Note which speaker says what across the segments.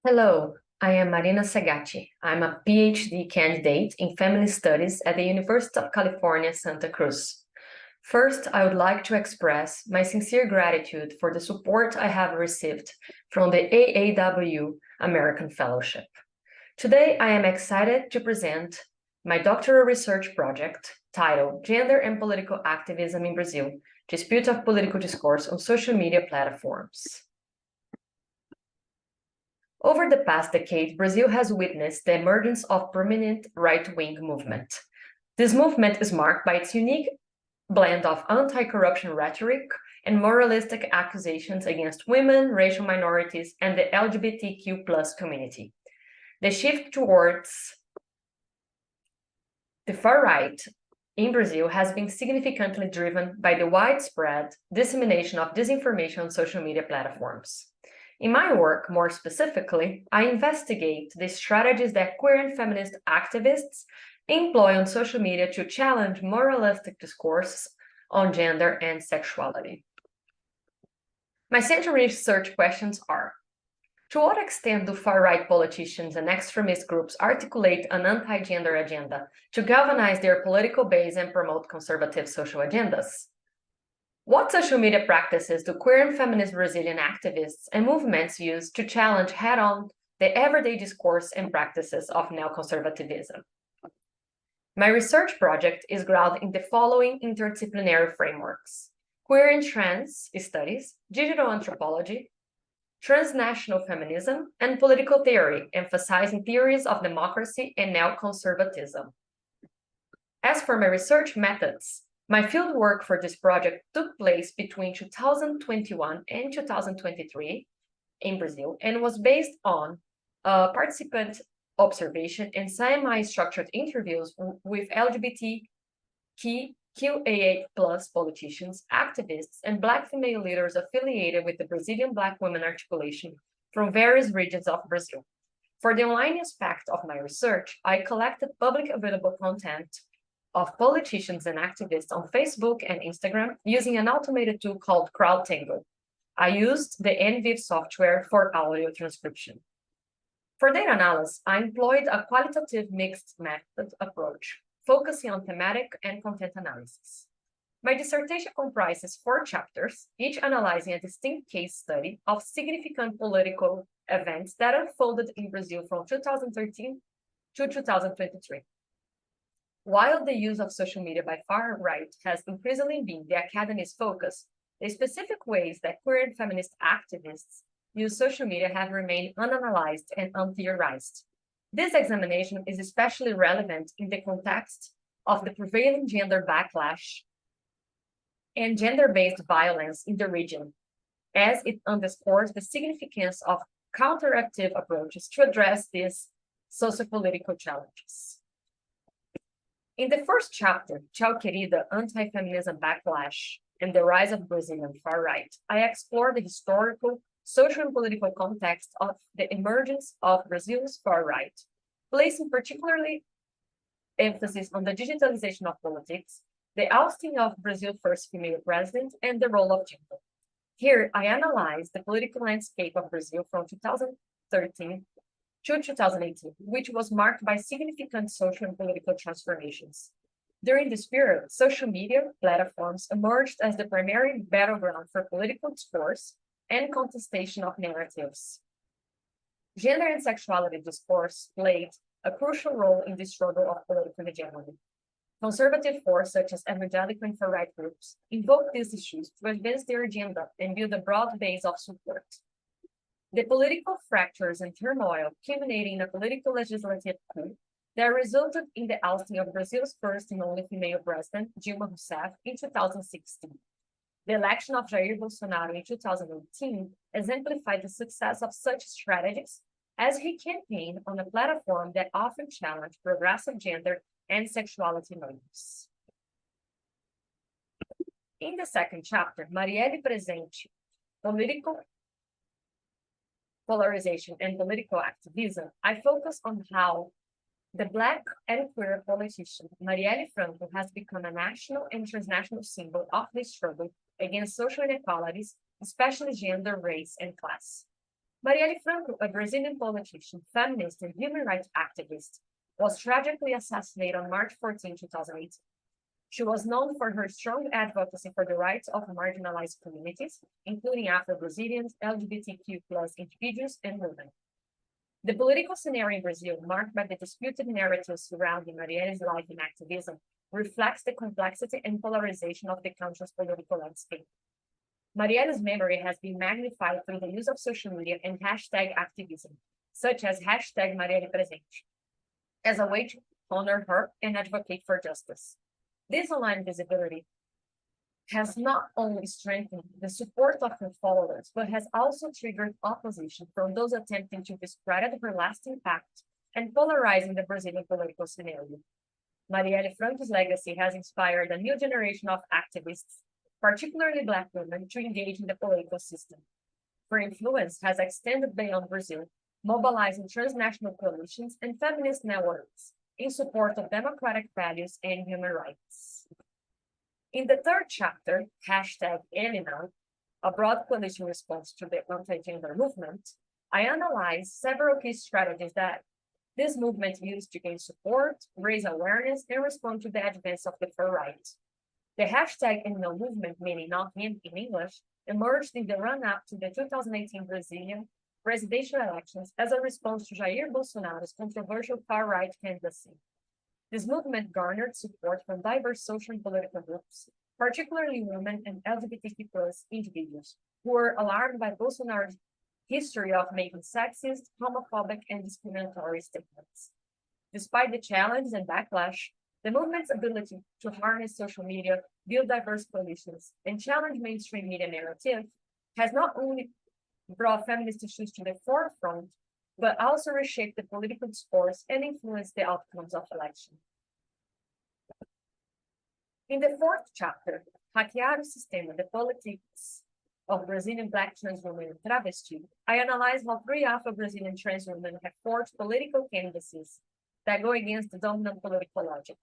Speaker 1: Hello, I am Marina Segatti. I'm a PhD candidate in Family Studies at the University of California, Santa Cruz. First, I would like to express my sincere gratitude for the support I have received from the AAUW American Fellowship. Today, I am excited to present my doctoral research project titled Gender and Political Activism in Brazil, Dispute of Political Discourse on Social Media Platforms. Over the past decade, Brazil has witnessed the emergence of prominent right-wing movement. This movement is marked by its unique blend of anti-corruption rhetoric and moralistic accusations against women, racial minorities, and the LGBTQ+ community. The shift towards the far right in Brazil has been significantly driven by the widespread dissemination of disinformation on social media platforms. In my work, more specifically, I investigate the strategies that queer and feminist activists employ on social media to challenge moralistic discourse on gender and sexuality. My central research questions are: to what extent do far-right politicians and extremist groups articulate an anti-gender agenda to galvanize their political base and promote conservative social agendas? What social media practices do queer and feminist Brazilian activists and movements use to challenge head-on the everyday discourse and practices of neoconservatism? My research project is grounded in the following interdisciplinary frameworks: queer and trans studies, digital anthropology, transnational feminism, and political theory, emphasizing theories of democracy and neoconservatism. As for my research methods, my fieldwork for this project took place between 2021 and 2023 in Brazil and was based on participant observation and semi-structured interviews with LGBTQIA+ politicians, activists, and Black female leaders affiliated with the Brazilian Black Women Articulation from various regions of Brazil. For the online aspect of my research, I collected public available content of politicians and activists on Facebook and Instagram using an automated tool called CrowdTangle. I used the NVIV software for audio transcription. For data analysis, I employed a qualitative mixed method approach, focusing on thematic and content analysis. My dissertation comprises 4 chapters, each analyzing a distinct case study of significant political events that unfolded in Brazil from 2013 to 2023. While the use of social media by far right has increasingly been the academy's focus, the specific ways that queer and feminist activists use social media have remained unanalyzed and untheorized. This examination is especially relevant in the context of the prevailing gender backlash and gender-based violence in the region, as it underscores the significance of counteractive approaches to address these sociopolitical challenges. In the first chapter, Tchau Querida, Anti-Feminism Backlash and the Rise of Brazilian Far Right, I explore the historical, social, and political context of the emergence of Brazil's far right, placing particularly emphasis on the digitalization of politics, the ousting of Brazil's first female president, and the role of gender. Here, I analyze the political landscape of Brazil from 2013 to 2018, which was marked by significant social and political transformations. During this period, social media platforms emerged as the primary battleground for political discourse and contestation of narratives. Gender and sexuality discourse played a crucial role in the struggle of political hegemony. Conservative forces such as evangelical and far-right groups invoked these issues to advance their agenda and build a broad base of support. The political fractures and turmoil culminating in a political legislative coup that resulted in the ousting of Brazil's first and only female president, Dilma Rousseff, in 2016. The election of Jair Bolsonaro in 2018 exemplified the success of such strategies as he campaigned on a platform that often challenged progressive gender and sexuality norms. In the second chapter, Marielle Presente, Political Polarization and Political Activism, I focus on how the Black and queer politician Marielle Franco has become a national and transnational symbol of the struggle against social inequalities, especially gender, race, and class. Marielle Franco, a Brazilian politician, feminist, and human rights activist, was tragically assassinated on March 14, 2018. She was known for her strong advocacy for the rights of marginalized communities, including Afro-Brazilians, LGBTQ plus individuals, and women. The political scenario in Brazil, marked by the disputed narratives surrounding Marielle's life and activism, reflects the complexity and polarization of the country's political landscape. Marielle's memory has been magnified through the use of social media and hashtag activism, such as hashtag Marielle Presente, as a way to honor her and advocate for justice. This online visibility has not only strengthened the support of her followers, but has also triggered opposition from those attempting to discredit her lasting impact and polarizing the Brazilian political scenario. Marielle Franco's legacy has inspired a new generation of activists, particularly Black women, to engage in the political system. Her influence has extended beyond Brazil, mobilizing transnational coalitions and feminist networks in support of democratic values and human rights. In the third chapter, hashtag Elina, a broad coalition response to the anti-gender movement, I analyze several key strategies that this movement used to gain support, raise awareness, and respond to the advance of the far right. The hashtag Elina movement, meaning not him in English, emerged in the run-up to the 2018 Brazilian presidential elections as a response to Jair Bolsonaro's controversial far-right candidacy. This movement garnered support from diverse social and political groups, particularly women and LGBTQ plus individuals, who were alarmed by Bolsonaro's history of making sexist, homophobic, and discriminatory statements. Despite the challenges and backlash, the movement's ability to harness social media, build diverse coalitions, and challenge mainstream media narrative has not only brought feminist issues to the forefront, but also reshaped the political discourse and influenced the outcomes of elections. In the fourth chapter, Hackear o Sistema, the Politics of Brazilian Black Trans Women and Travesti, I analyze how three Afro-Brazilian trans women have forged political canvases that go against the dominant political logic.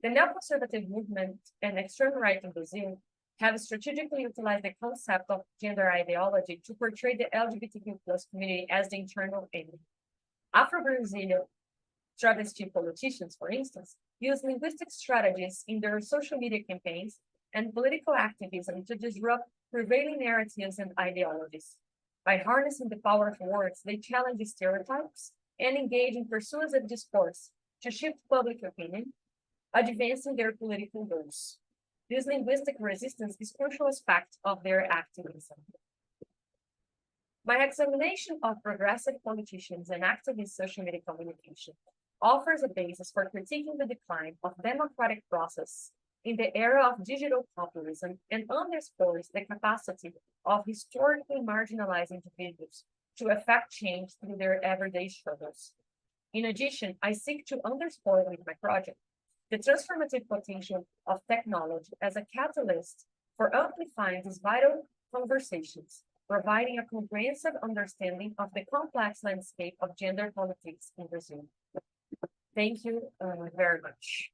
Speaker 1: The neoconservative movement and extreme right in Brazil have strategically utilized the concept of gender ideology to portray the LGBTQ plus community as the internal enemy. Afro-Brazilian travesti politicians, for instance, use linguistic strategies in their social media campaigns and political activism to disrupt prevailing narratives and ideologies. By harnessing the power of words, they challenge stereotypes and engage in persuasive discourse to shift public opinion, advancing their political goals. This linguistic resistance is a crucial aspect of their activism. My examination of progressive politicians and activist social media communication offers a basis for critiquing the decline of democratic process in the era of digital populism and underscores the capacity of historically marginalized individuals to effect change through their everyday struggles. In addition, I seek to underscore with my project the transformative potential of technology as a catalyst for amplifying these vital conversations, providing a comprehensive understanding of the complex landscape of gender politics in Brazil. Thank you very much.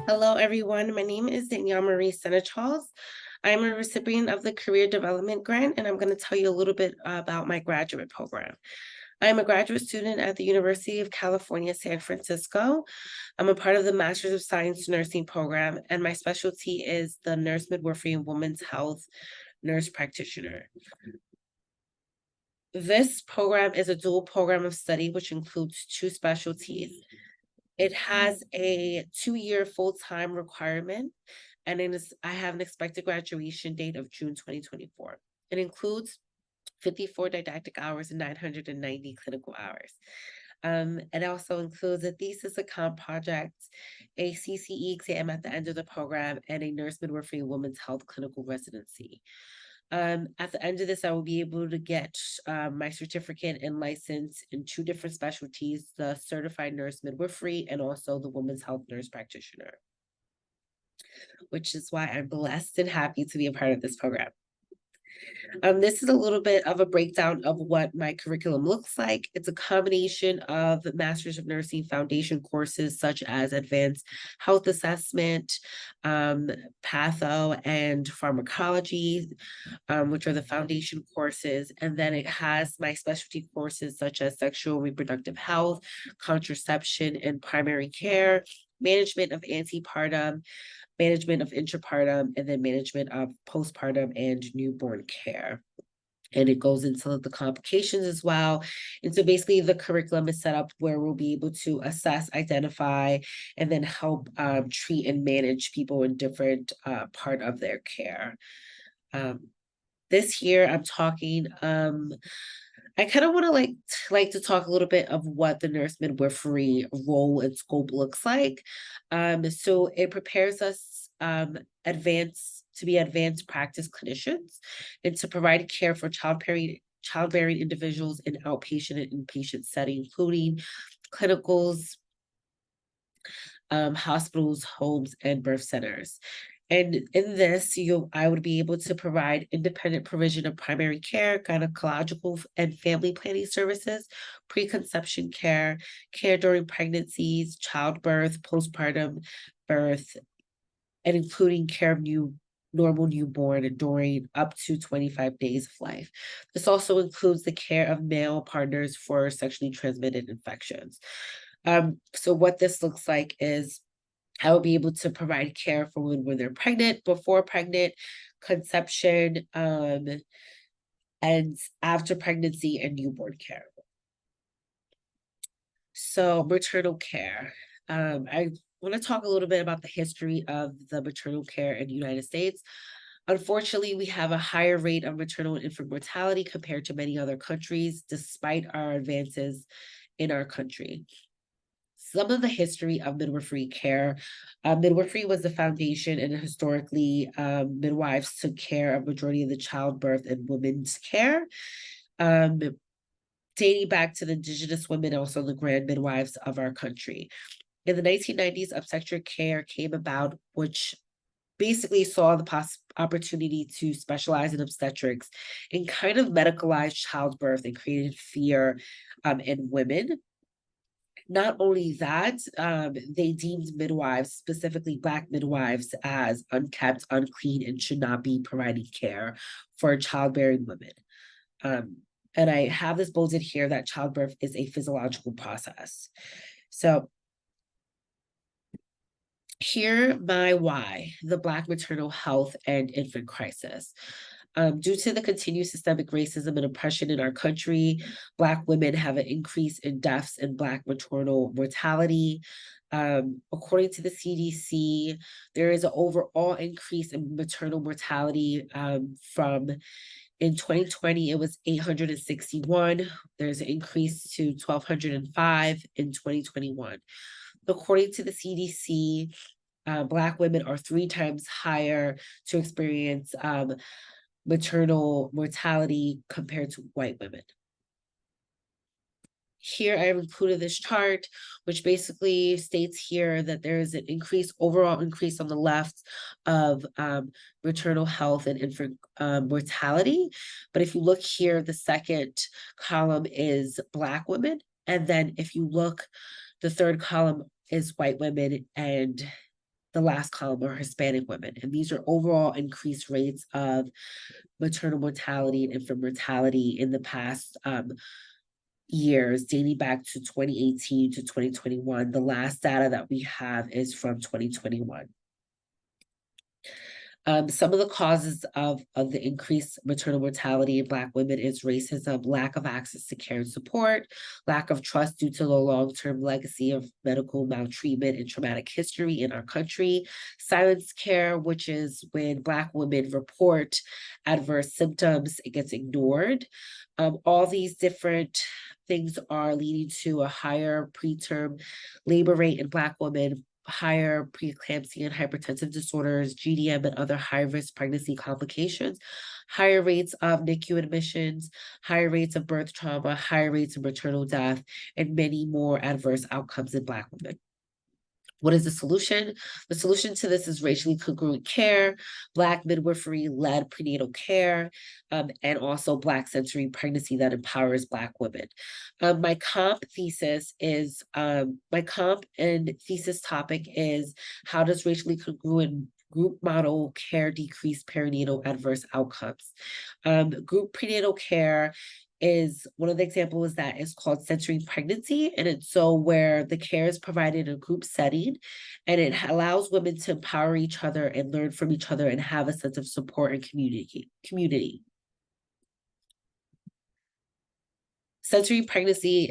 Speaker 2: Hello, everyone. My name is Danielle Senecharles. I'm a recipient of the Career Development Grant, and I'm going to tell you a little bit about my graduate program. I'm a graduate student at the University of California, San Francisco. I'm a part of the Master's of Science Nursing program, and my specialty is the Nurse Midwifery and Women's Health Nurse Practitioner. This program is a dual program of study, which includes two specialties. It has a 2-year full-time requirement, and I have an expected graduation date of June 2024. It includes 54 didactic hours and 990 clinical hours. It also includes a thesis, a comp project, a CCE exam at the end of the program, and a nurse midwifery and women's health clinical residency. At the end of this, I will be able to get my certificate and license in 2 different specialties, the certified nurse midwifery and also the women's health nurse practitioner, which is why I'm blessed and happy to be a part of this program. This is a little bit of a breakdown of what my curriculum looks like. It's a combination of Masters of Nursing foundation courses such as Advanced Health Assessment, Patho, and Pharmacology, which are the foundation courses. And then it has my specialty courses such as Sexual and Reproductive Health, Contraception and Primary Care, Management of Antepartum, Management of Intrapartum, and then Management of Postpartum and Newborn Care. And it goes into the complications as well. And so basically the curriculum is set up where we'll be able to assess, identify, and then help treat and manage people in different part of their care. This year I'm talking, I kind of want to like to talk a little bit of what the nurse midwifery role and scope looks like. So it prepares us to be advanced practice clinicians and to provide care for childbearing individuals in outpatient and inpatient setting, including clinicals, hospitals, homes, and birth centers. And in this, I would be able to provide independent provision of primary care, gynecological and family planning services, preconception care, care during pregnancies, childbirth, postpartum birth, and including care of normal newborn and during up to 25 days of life. This also includes the care of male partners for sexually transmitted infections. So what this looks like is I will be able to provide care for women when they're pregnant, before pregnant, conception, and after pregnancy and newborn care. So maternal care. I want to talk a little bit about the history of the maternal care in the United States. Unfortunately, we have a higher rate of maternal and infant mortality compared to many other countries, despite our advances in our country. Some of the history of midwifery care. Midwifery was the foundation, and historically, midwives took care of majority of the childbirth and women's care. Dating back to the indigenous women, also the grand midwives of our country. In the 1990s, obstetric care came about, which basically saw the opportunity to specialize in obstetrics and kind of medicalize childbirth and created fear in women. Not only that, they deemed midwives, specifically Black midwives, as unkept, unclean, and should not be providing care for childbearing women. And I have this bolded here that childbirth is a physiological process. So here my why, the Black maternal health and infant crisis. Due to the continued systemic racism and oppression in our country, Black women have an increase in deaths and Black maternal mortality. According to the CDC, there is an overall increase in maternal mortality from in 2020, it was 861. There's an increase to 1,205 in 2021. According to the CDC, Black women are 3 times higher to experience maternal mortality compared to white women. Here I have included this chart, which basically states here that there is an overall increase on the left of maternal health and infant mortality. But if you look here, the second column is Black women. And then if you look, the third column is white women, and the last column are Hispanic women. And these are overall increased rates of maternal mortality and infant mortality in the past years, dating back to 2018 to 2021. The last data that we have is from 2021. Some of the causes of the increased maternal mortality in Black women is racism, lack of access to care and support, lack of trust due to the long-term legacy of medical maltreatment and traumatic history in our country, silence care, which is when Black women report adverse symptoms, it gets ignored. All these different things are leading to a higher preterm labor rate in Black women, higher preeclampsia and hypertensive disorders, GDM, and other high-risk pregnancy complications, higher rates of NICU admissions, higher rates of birth trauma, higher rates of maternal death, and many more adverse outcomes in Black women. What is the solution? The solution to this is racially congruent care, Black midwifery-led prenatal care, and also Black sensory pregnancy that empowers Black women. My comp and thesis topic is, how does racially congruent group model care decrease perinatal adverse outcomes? Group prenatal care is one of the examples that is called sensory pregnancy. And it's so where the care is provided in a group setting, and it allows women to empower each other and learn from each other and have a sense of support and community. Sensory pregnancy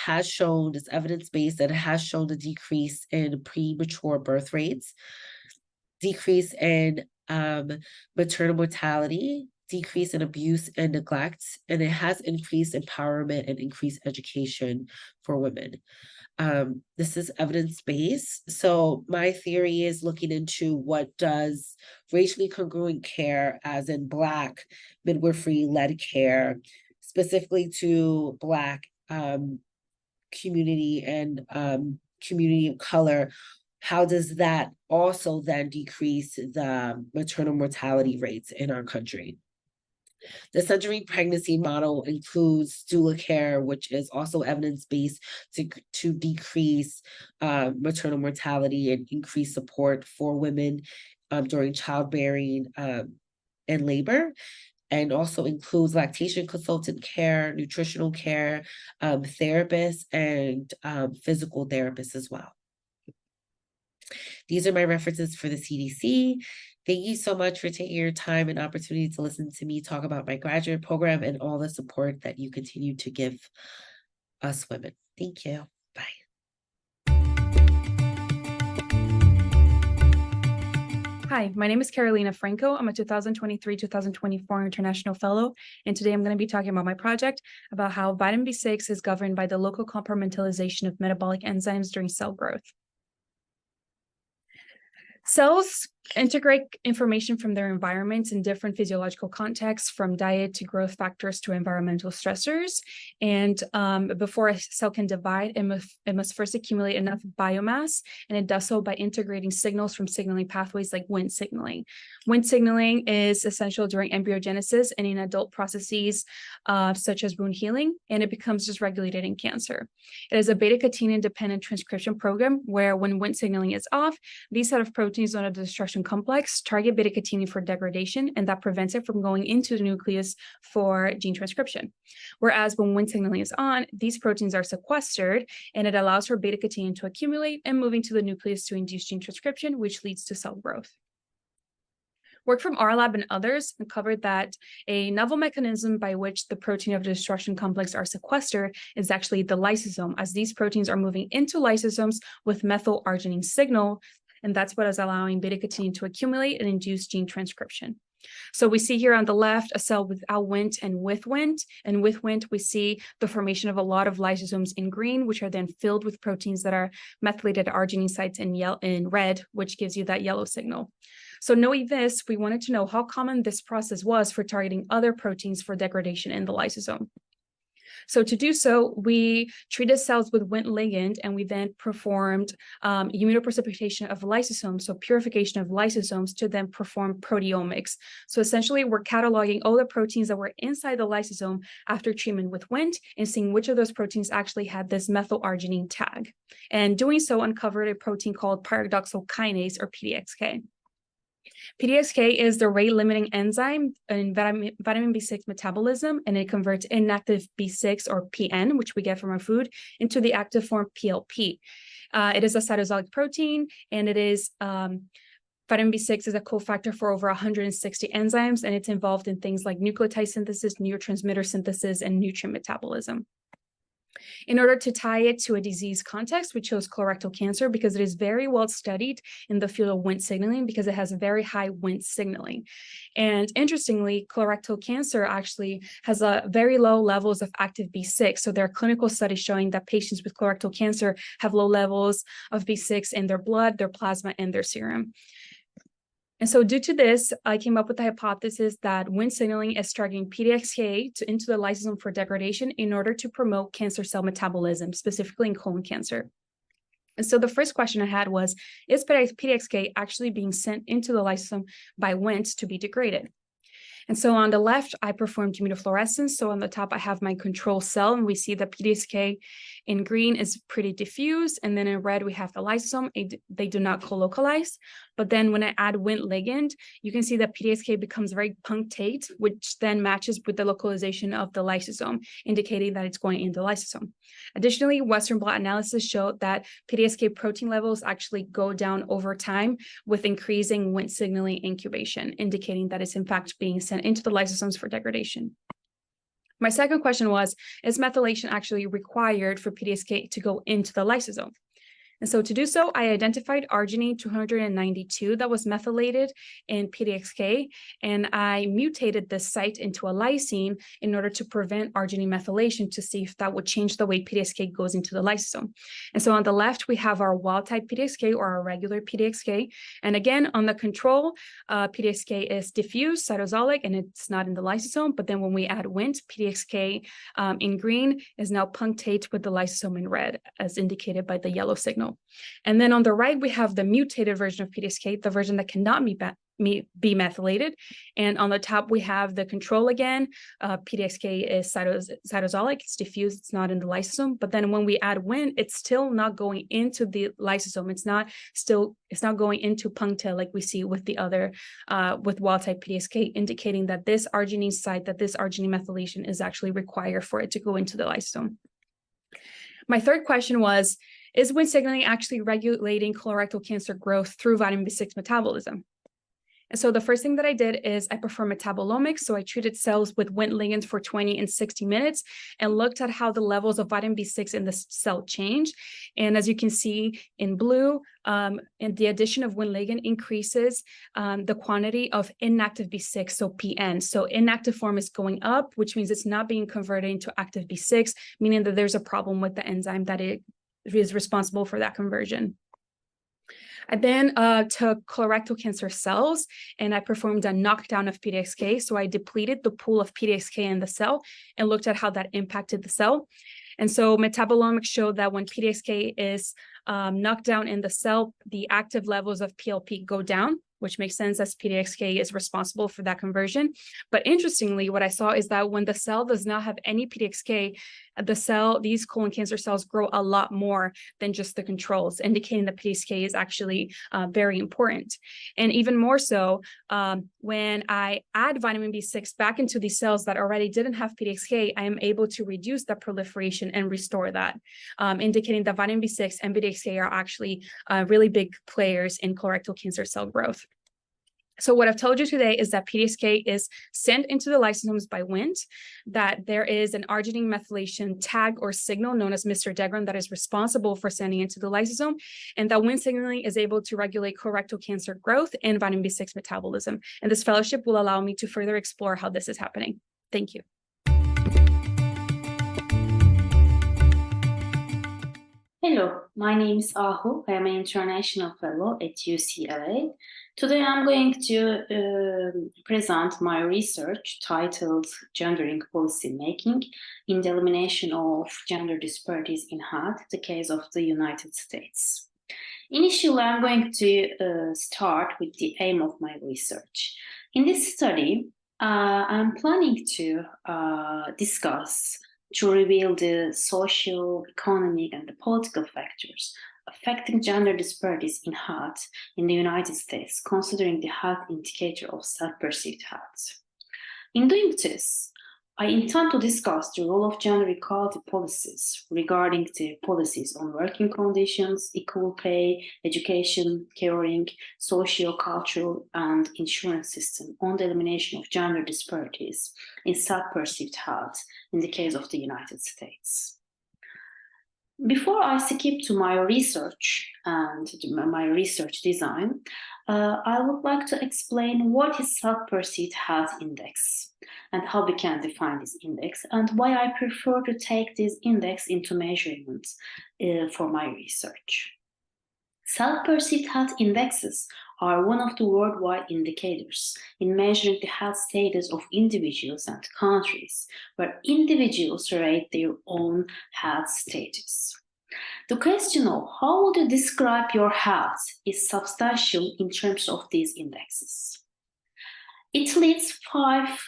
Speaker 2: has shown, it's evidence-based, and it has shown a decrease in premature birth rates, decrease in maternal mortality, decrease in abuse and neglect, and it has increased empowerment and increased education for women. This is evidence-based. So my theory is looking into what does racially congruent care, as in Black midwifery-led care, specifically to Black community and community of color, how does that also then decrease the maternal mortality rates in our country? The sensory pregnancy model includes doula care, which is also evidence-based to decrease maternal mortality and increase support for women during childbearing and labor, and also includes lactation consultant care, nutritional care, therapists, and physical therapists as well. These are my references for the CDC. Thank you so much for taking your time and opportunity to listen to me talk about my graduate program and all the support that you continue to give us women. Thank you. Bye.
Speaker 3: Hi, my name is Carolina Franco. I'm a 2023-2024 International Fellow, and today I'm going to be talking about my project about how vitamin B6 is governed by the local compartmentalization of metabolic enzymes during cell growth. Cells integrate information from their environments in different physiological contexts, from diet to growth factors to environmental stressors. And before a cell can divide, it must first accumulate enough biomass, and it does so by integrating signals from signaling pathways like Wnt signaling. Wnt signaling is essential during embryogenesis and in adult processes such as wound healing, and it becomes dysregulated in cancer. It is a beta-catenin-dependent transcription program where, when Wnt signaling is off, these set of proteins on a destruction complex target beta-catenin for degradation, and that prevents it from going into the nucleus for gene transcription. Whereas when Wnt signaling is on, these proteins are sequestered, and it allows for beta-catenin to accumulate and move into the nucleus to induce gene transcription, which leads to cell growth. Work from our lab and others uncovered that a novel mechanism by which the protein of the destruction complex are sequestered is actually the lysosome, as these proteins are moving into lysosomes with methyl arginine signal, and that's what is allowing beta-catenin to accumulate and induce gene transcription. So we see here on the left a cell without Wnt and with Wnt, and with Wnt we see the formation of a lot of lysosomes in green, which are then filled with proteins that are methylated arginine sites in red, which gives you that yellow signal. So knowing this, we wanted to know how common this process was for targeting other proteins for degradation in the lysosome. So to do so, we treated cells with Wnt ligand, and we then performed immunoprecipitation of lysosomes, so purification of lysosomes, to then perform proteomics. So essentially, we're cataloging all the proteins that were inside the lysosome after treatment with Wnt and seeing which of those proteins actually had this methyl arginine tag. And doing so uncovered a protein called pyridoxal kinase, or PDXK. PDXK is the rate-limiting enzyme in vitamin B6 metabolism, and it converts inactive B6, or PN, which we get from our food, into the active form PLP. It is a cytosolic protein, and it is vitamin B6 is a cofactor for over 160 enzymes, and it's involved in things like nucleotide synthesis, neurotransmitter synthesis, and nutrient metabolism. In order to tie it to a disease context, we chose colorectal cancer because it is very well studied in the field of Wnt signaling, because it has very high Wnt signaling. And interestingly, colorectal cancer actually has very low levels of active B6. So there are clinical studies showing that patients with colorectal cancer have low levels of B6 in their blood, their plasma, and their serum. And so due to this, I came up with the hypothesis that Wnt signaling is targeting PDXK into the lysosome for degradation in order to promote cancer cell metabolism, specifically in colon cancer. And so the first question I had was, is PDXK actually being sent into the lysosome by Wnt to be degraded? And so on the left, I performed immunofluorescence. So on the top, I have my control cell, and we see the PDXK in green is pretty diffuse. And then in red, we have the lysosome. They do not co-localize. But then when I add Wnt ligand, you can see that PDXK becomes very punctate, which then matches with the localization of the lysosome, indicating that it's going in the lysosome. Additionally, Western blot analysis showed that PDXK protein levels actually go down over time with increasing Wnt signaling incubation, indicating that it's in fact being sent into the lysosomes for degradation. My second question was, is methylation actually required for PDXK to go into the lysosome? And so to do so, I identified arginine 292 that was methylated in PDXK, and I mutated this site into a lysine in order to prevent arginine methylation to see if that would change the way PDXK goes into the lysosome. And so on the left, we have our wild-type PDXK or our regular PDXK. And again, on the control, PDXK is diffuse, cytosolic, and it's not in the lysosome. But then when we add Wnt, PDXK in green is now punctate with the lysosome in red, as indicated by the yellow signal. And then on the right, we have the mutated version of PDXK, the version that cannot be methylated. And on the top, we have the control again. PDXK is cytosolic, it's diffuse, it's not in the lysosome. But then when we add Wnt, it's still not going into the lysosome. It's not going into puncta like we see with the other, with wild-type PDXK, indicating that this arginine site, that this arginine methylation is actually required for it to go into the lysosome. My third question was, is Wnt signaling actually regulating colorectal cancer growth through vitamin B6 metabolism? And so the first thing that I did is I performed metabolomics. So I treated cells with Wnt ligands for 20 and 60 minutes and looked at how the levels of vitamin B6 in the cell change. And as you can see in blue, and the addition of Wnt ligand increases the quantity of inactive B6, so PN. So inactive form is going up, which means it's not being converted into active B6, meaning that there's a problem with the enzyme that it is responsible for that conversion. I then took colorectal cancer cells and I performed a knockdown of PDXK. So I depleted the pool of PDXK in the cell and looked at how that impacted the cell. And so metabolomics showed that when PDXK is knocked down in the cell, the active levels of PLP go down, which makes sense as PDXK is responsible for that conversion. But interestingly, what I saw is that when the cell does not have any PDXK, these colon cancer cells grow a lot more than just the controls, indicating that PDXK is actually very important. And even more so, when I add vitamin B6 back into these cells that already didn't have PDXK, I am able to reduce the proliferation and restore that, indicating that vitamin B6 and PDXK are actually really big players in colorectal cancer cell growth. So what I've told you today is that PDXK is sent into the lysosomes by Wnt, that there is an arginine methylation tag or signal known as Mr. Degron that is responsible for sending into the lysosome, and that Wnt signaling is able to regulate colorectal cancer growth and vitamin B6 metabolism. And this fellowship will allow me to further explore how this is happening. Thank you.
Speaker 4: Hello, my name is Ahu. I am an international fellow at UCLA. Today I'm going to present my research titled Gendering Policy Making in the Elimination of Gender Disparities in Health, the case of the United States. Initially, I'm going to start with the aim of my research. In this study, I'm planning to discuss to reveal the social, economic, and the political factors affecting gender disparities in health in the United States, considering the health indicator of self-perceived health. In doing this, I intend to discuss the role of gender equality policies regarding the policies on working conditions, equal pay, education, caring, social, cultural, and insurance system on the elimination of gender disparities in self-perceived health in the case of the United States. Before I skip to my research and my research design, I would like to explain what is self-perceived health index and how we can define this index and why I prefer to take this index into measurement for my research. Self-perceived health indexes are one of the worldwide indicators in measuring the health status of individuals and countries, where individuals rate their own health status. The question of how would you describe your health is substantial in terms of these indexes. It lists 5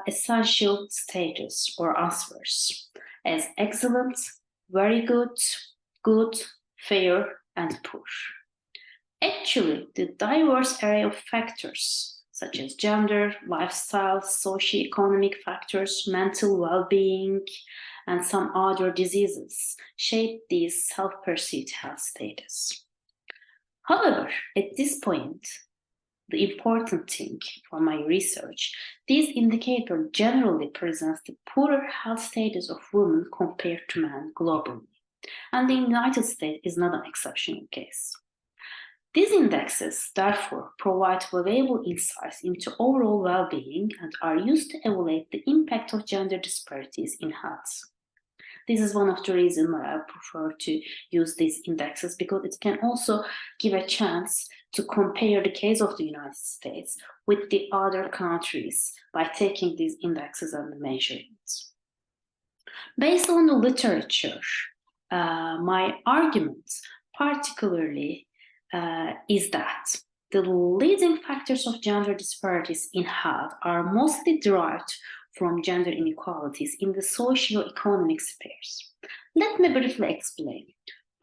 Speaker 4: essential status or answers as excellent, very good, good, fair, and poor. Actually, the diverse array of factors such as gender, lifestyle, socioeconomic factors, mental well-being, and some other diseases shape these self-perceived health status. However, at this point, the important thing for my research, this indicator generally presents the poorer health status of women compared to men globally, and the United States is not an exceptional case. These indexes, therefore, provide valuable insights into overall well-being and are used to evaluate the impact of gender disparities in health. This is one of the reasons why I prefer to use these indexes, because it can also give a chance to compare the case of the United States with the other countries by taking these indexes and the measurements. Based on the literature, my argument particularly is that the leading factors of gender disparities in health are mostly derived from gender inequalities in the socio-economic spheres. Let me briefly explain.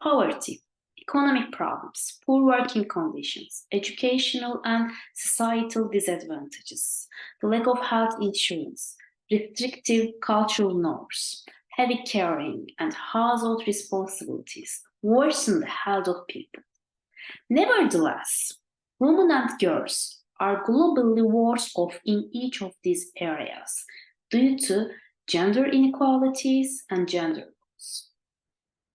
Speaker 4: Poverty, economic problems, poor working conditions, educational and societal disadvantages, the lack of health insurance, restrictive cultural norms, heavy caring, and household responsibilities worsen the health of people. Nevertheless, women and girls are globally worse off in each of these areas due to gender inequalities and gender roles.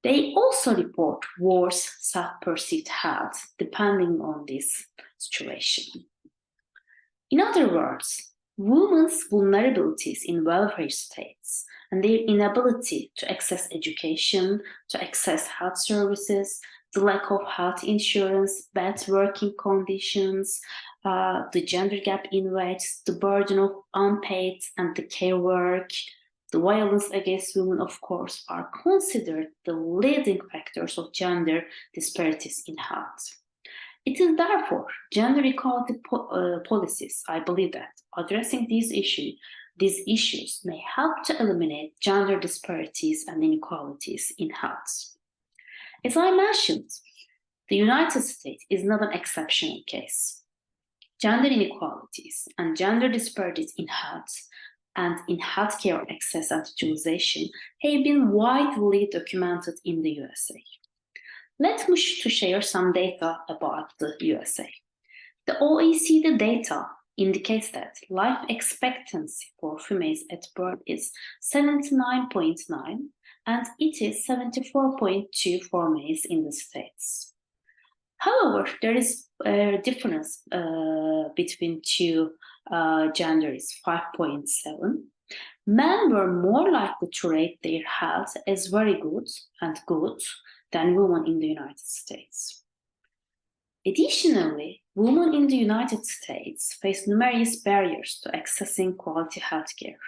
Speaker 4: They also report worse self-perceived health depending on this situation. In other words, women's vulnerabilities in welfare states and their inability to access education, to access health services, the lack of health insurance, bad working conditions, the gender gap in wages, the burden of unpaid and the care work, the violence against women, of course, are considered the leading factors of gender disparities in health. It is therefore gender equality policies, I believe that, addressing these issues may help to eliminate gender disparities and inequalities in health. As I mentioned, the United States is not an exceptional case. Gender inequalities and gender disparities in health and in healthcare access and utilization have been widely documented in the USA. Let me share some data about the USA. The OECD data indicates that life expectancy for females at birth is 79.9, and it is 74.2 for males in the States. However, there is a difference between two genders, 5.7. Men were more likely to rate their health as very good and good than women in the United States. Additionally, women in the United States face numerous barriers to accessing quality healthcare.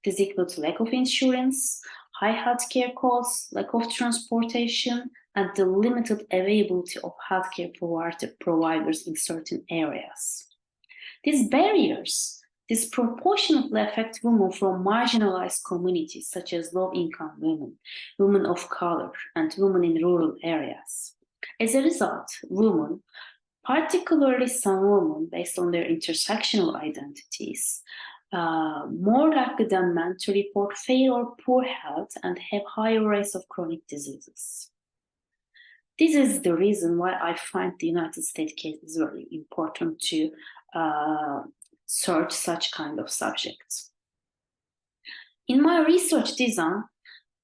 Speaker 4: This includes lack of insurance, high healthcare costs, lack of transportation, and the limited availability of healthcare providers in certain areas. These barriers disproportionately affect women from marginalized communities such as low-income women, women of color, and women in rural areas. As a result, women, particularly some women based on their intersectional identities, more likely than men to report fair or poor health and have higher rates of chronic diseases. This is the reason why I find the United States case is very important to search such kind of subjects. In my research design,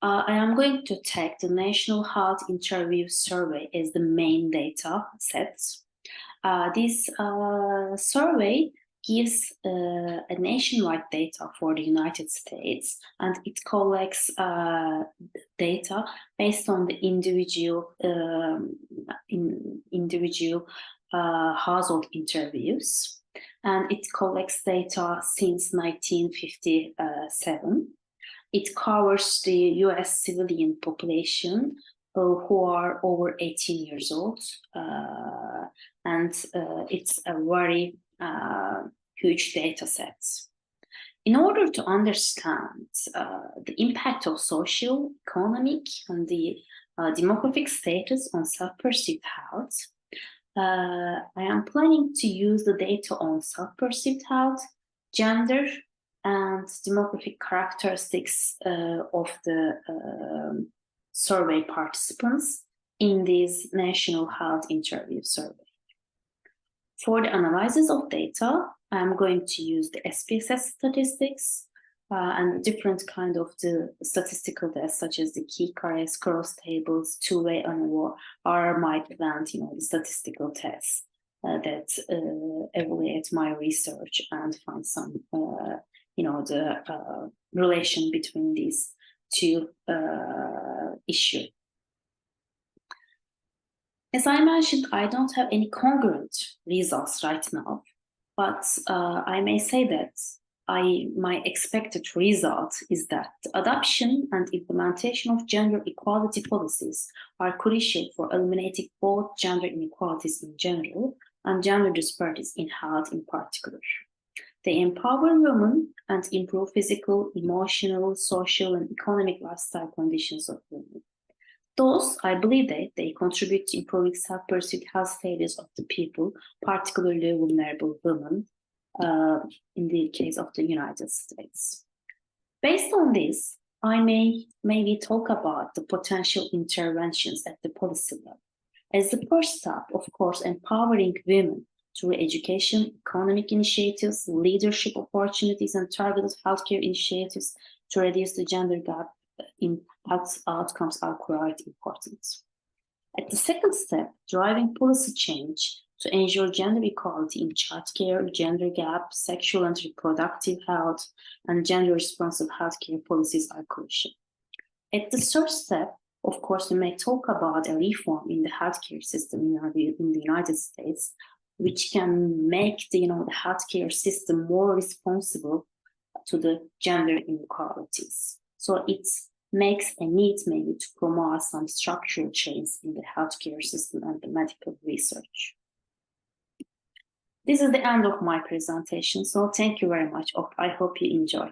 Speaker 4: I am going to take the National Health Interview Survey as the main data set. This survey gives a nationwide data for the United States, and it collects data based on the individual household interviews, and it collects data since 1957. It covers the US civilian population who are over 18 years old. And it's a very huge data set. In order to understand the impact of social, economic, and the demographic status on self-perceived health, I am planning to use the data on self-perceived health, gender, and demographic characteristics of the survey participants in this National Health Interview Survey. For the analysis of data, I'm going to use the SPSS statistics and different kind of the statistical tests, such as the key carries, cross tables, two-way ANOVA, are my planned, the statistical tests that evaluate my research and find some, the relation between these two issues. As I mentioned, I don't have any congruent results right now, but I may say that my expected result is that the adoption and implementation of gender equality policies are crucial for eliminating both gender inequalities in general and gender disparities in health in particular. They empower women and improve physical, emotional, social, and economic lifestyle conditions of women. Thus, I believe that they contribute to improving self-perceived health status of the people, particularly vulnerable women, in the case of the United States. Based on this, I may maybe talk about the potential interventions at the policy level. As the first step, of course, empowering women through education, economic initiatives, leadership opportunities, and targeted healthcare initiatives to reduce the gender gap in health outcomes are quite important. At the second step, driving policy change to ensure gender equality in childcare, gender gap, sexual and reproductive health, and gender-responsive healthcare policies are crucial. At the third step, of course, we may talk about a reform in the healthcare system in the United States, which can make the healthcare system more responsible to the gender inequalities. So it makes a need maybe to promote some structural change in the healthcare system and the medical research. This is the end of my presentation, so thank you very much. I hope you enjoyed.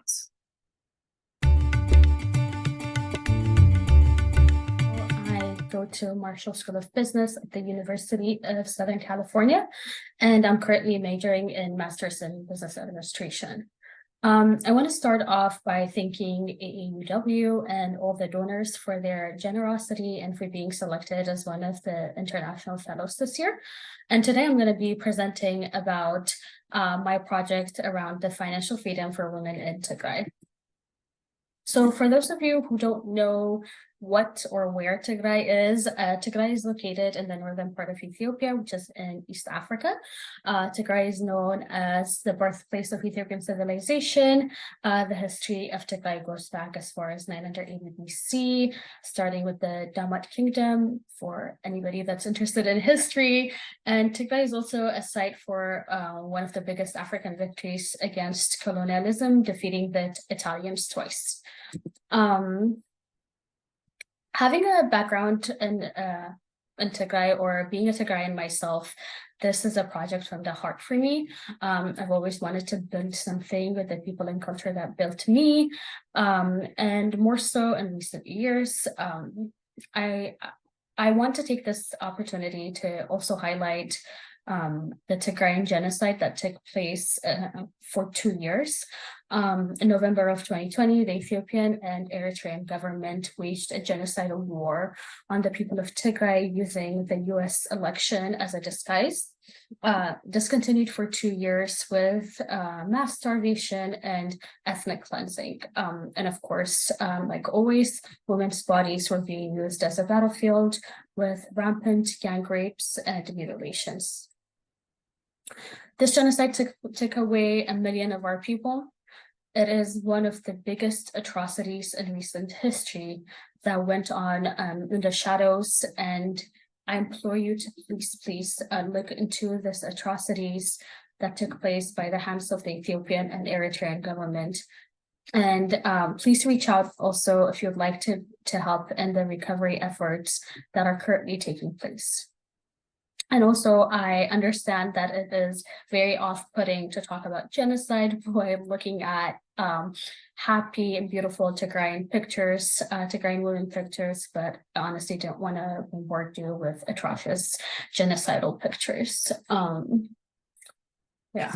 Speaker 3: I go to Marshall School of Business at the University of Southern California, and I'm currently majoring in Master's in Business Administration. I want to start off by thanking AAUW and all the donors for their generosity and for being selected as one of the international fellows this year. And today I'm going to be presenting about my project around the financial freedom for women in Tigray. So for those of you who don't know what or where Tigray is located in the northern part of Ethiopia, which is in East Africa. Tigray is known as the birthplace of Ethiopian civilization. The history of Tigray goes back as far as 980 BC, starting with the Damat Kingdom, for anybody that's interested in history. And Tigray is also a site for one of the biggest African victories against colonialism, defeating the Italians twice. Having a background in Tigray, or being a Tigrayan myself, this is a project from the heart for me. I've always wanted to build something with the people and culture that built me, and more so in recent years. I want to take this opportunity to also highlight the Tigrayan genocide that took place for 2 years. In November of 2020, the Ethiopian and Eritrean government waged a genocidal war on the people of Tigray using the US election as a disguise. This continued for 2 years with mass starvation and ethnic cleansing. And of course, like always, women's bodies were being used as a battlefield with rampant gang rapes and mutilations. This genocide took away 1 million of our people. It is one of the biggest atrocities in recent history that went on in the shadows, and I implore you to please look into these atrocities that took place by the hands of the Ethiopian and Eritrean government.
Speaker 5: And please reach out also if you'd like to help in the recovery efforts that are currently taking place. And also, I understand that it is very off-putting to talk about genocide while looking at happy and beautiful Tigrayan pictures, Tigrayan women pictures, but I honestly don't want to bombard you with atrocious genocidal pictures. Yeah.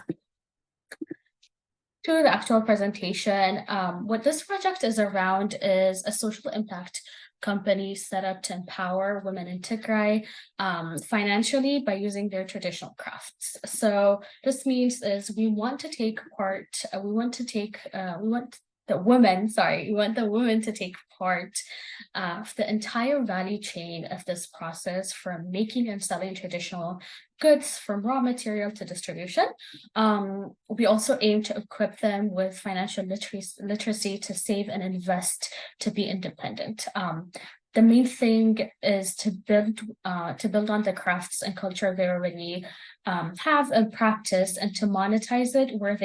Speaker 5: To the actual presentation, what this project is around is a social impact company set up to empower women in Tigray financially by using their traditional crafts. So this means is we want the women to take part of the entire value chain of this process, from making and selling traditional goods, from raw material to distribution. We also aim to equip them with financial literacy to save and invest to be independent. The main thing is to build on the crafts and culture they already have and practice, and to monetize it where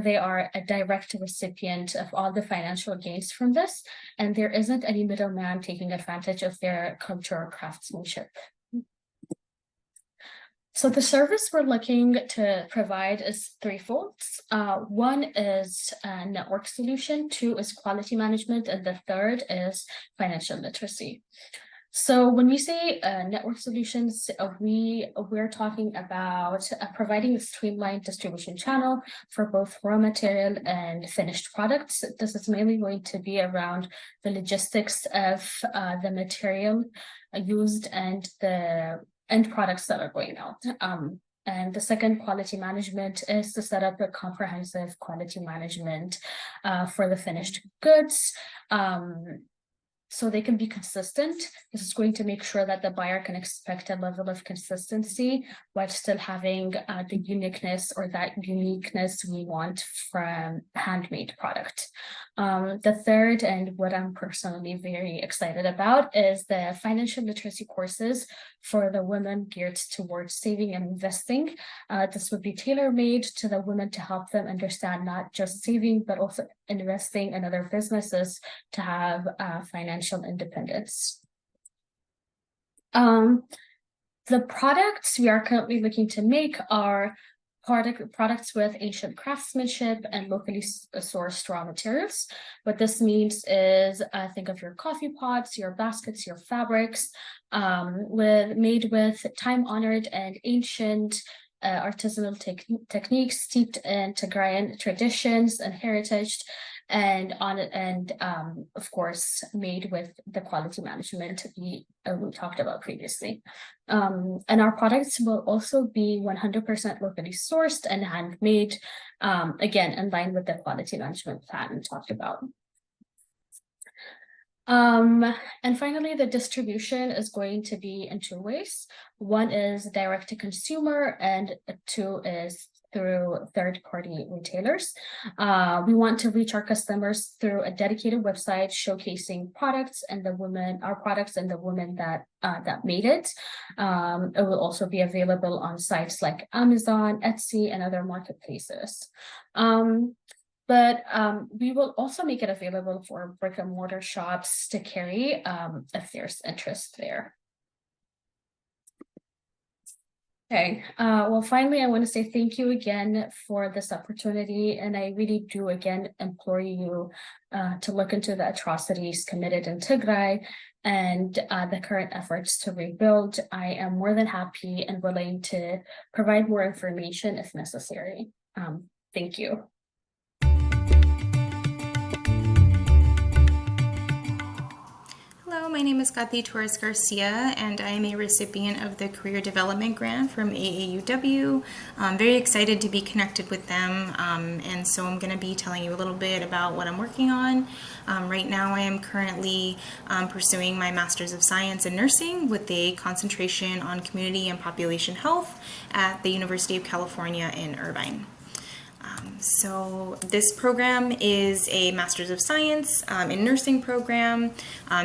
Speaker 5: they are a direct recipient of all the financial gains from this, and there isn't any middleman taking advantage of their culture or craftsmanship. So the service we're looking to provide is threefold. One is a network solution, two is quality management, and the third is financial literacy. So when we say network solutions, we're talking about providing a streamlined distribution channel for both raw material and finished products. This is mainly going to be around the logistics of the material used and the end products that are going out. And the second, quality management, is to set up a comprehensive quality management for the finished goods. So they can be consistent. This is going to make sure that the buyer can expect a level of consistency while still having the uniqueness we want from handmade product. The third, and what I'm personally very excited about, is the financial literacy courses for the women geared towards saving and investing. This would be tailor-made to the women to help them understand not just saving, but also investing in other businesses to have financial independence. The products we are currently looking to make are products with ancient craftsmanship and locally sourced raw materials. What this means is think of your coffee pots, your baskets, your fabrics, made with time-honored and ancient artisanal techniques steeped in Tigrayan traditions and heritage, and of course made with the quality management we talked about previously. And our products will also be 100% locally sourced and handmade, again in line with the quality management plan we talked about. And finally, the distribution is going to be in two ways. One is direct to consumer, and two is through third-party retailers. We want to reach our customers through a dedicated website showcasing our products and the women that made it. It will also be available on sites like Amazon, Etsy, and other marketplaces. But we will also make it available for brick and mortar shops to carry if there's interest there. Okay, well, finally, I want to say thank you again for this opportunity, and I really do again implore you to look into the atrocities committed in Tigray and the current efforts to rebuild. I am more than happy and willing to provide more information if necessary. Thank you.
Speaker 6: Hello, my name is Katalina Torres-Garcia, and I am a recipient of the Career Development Grant from AAUW. I'm very excited to be connected with them, and so I'm going to be telling you a little bit about what I'm working on. Right now, I am currently pursuing my Master's of Science in Nursing with a concentration on community and population health at the University of California in Irvine. So this program is a Master's of Science in Nursing program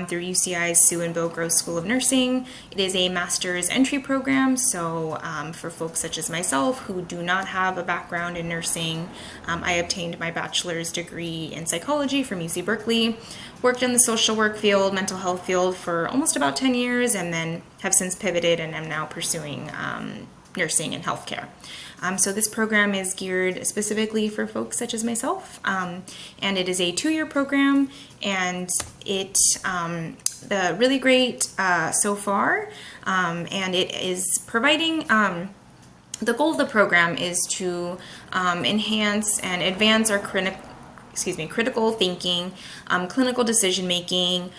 Speaker 6: through UCI's Sue and Bo Gross School of Nursing. It is a Master's entry program, so for folks such as myself who do not have a background in nursing, I obtained my bachelor's degree in psychology from UC Berkeley, worked in the social work field, mental health field for almost about 10 years, and then have since pivoted and am now pursuing nursing and healthcare. So this program is geared specifically for folks such as myself, and it is a 2-year program, and it the really great so far, and it is providing. The goal of the program is to enhance and advance our critical thinking, clinical decision making,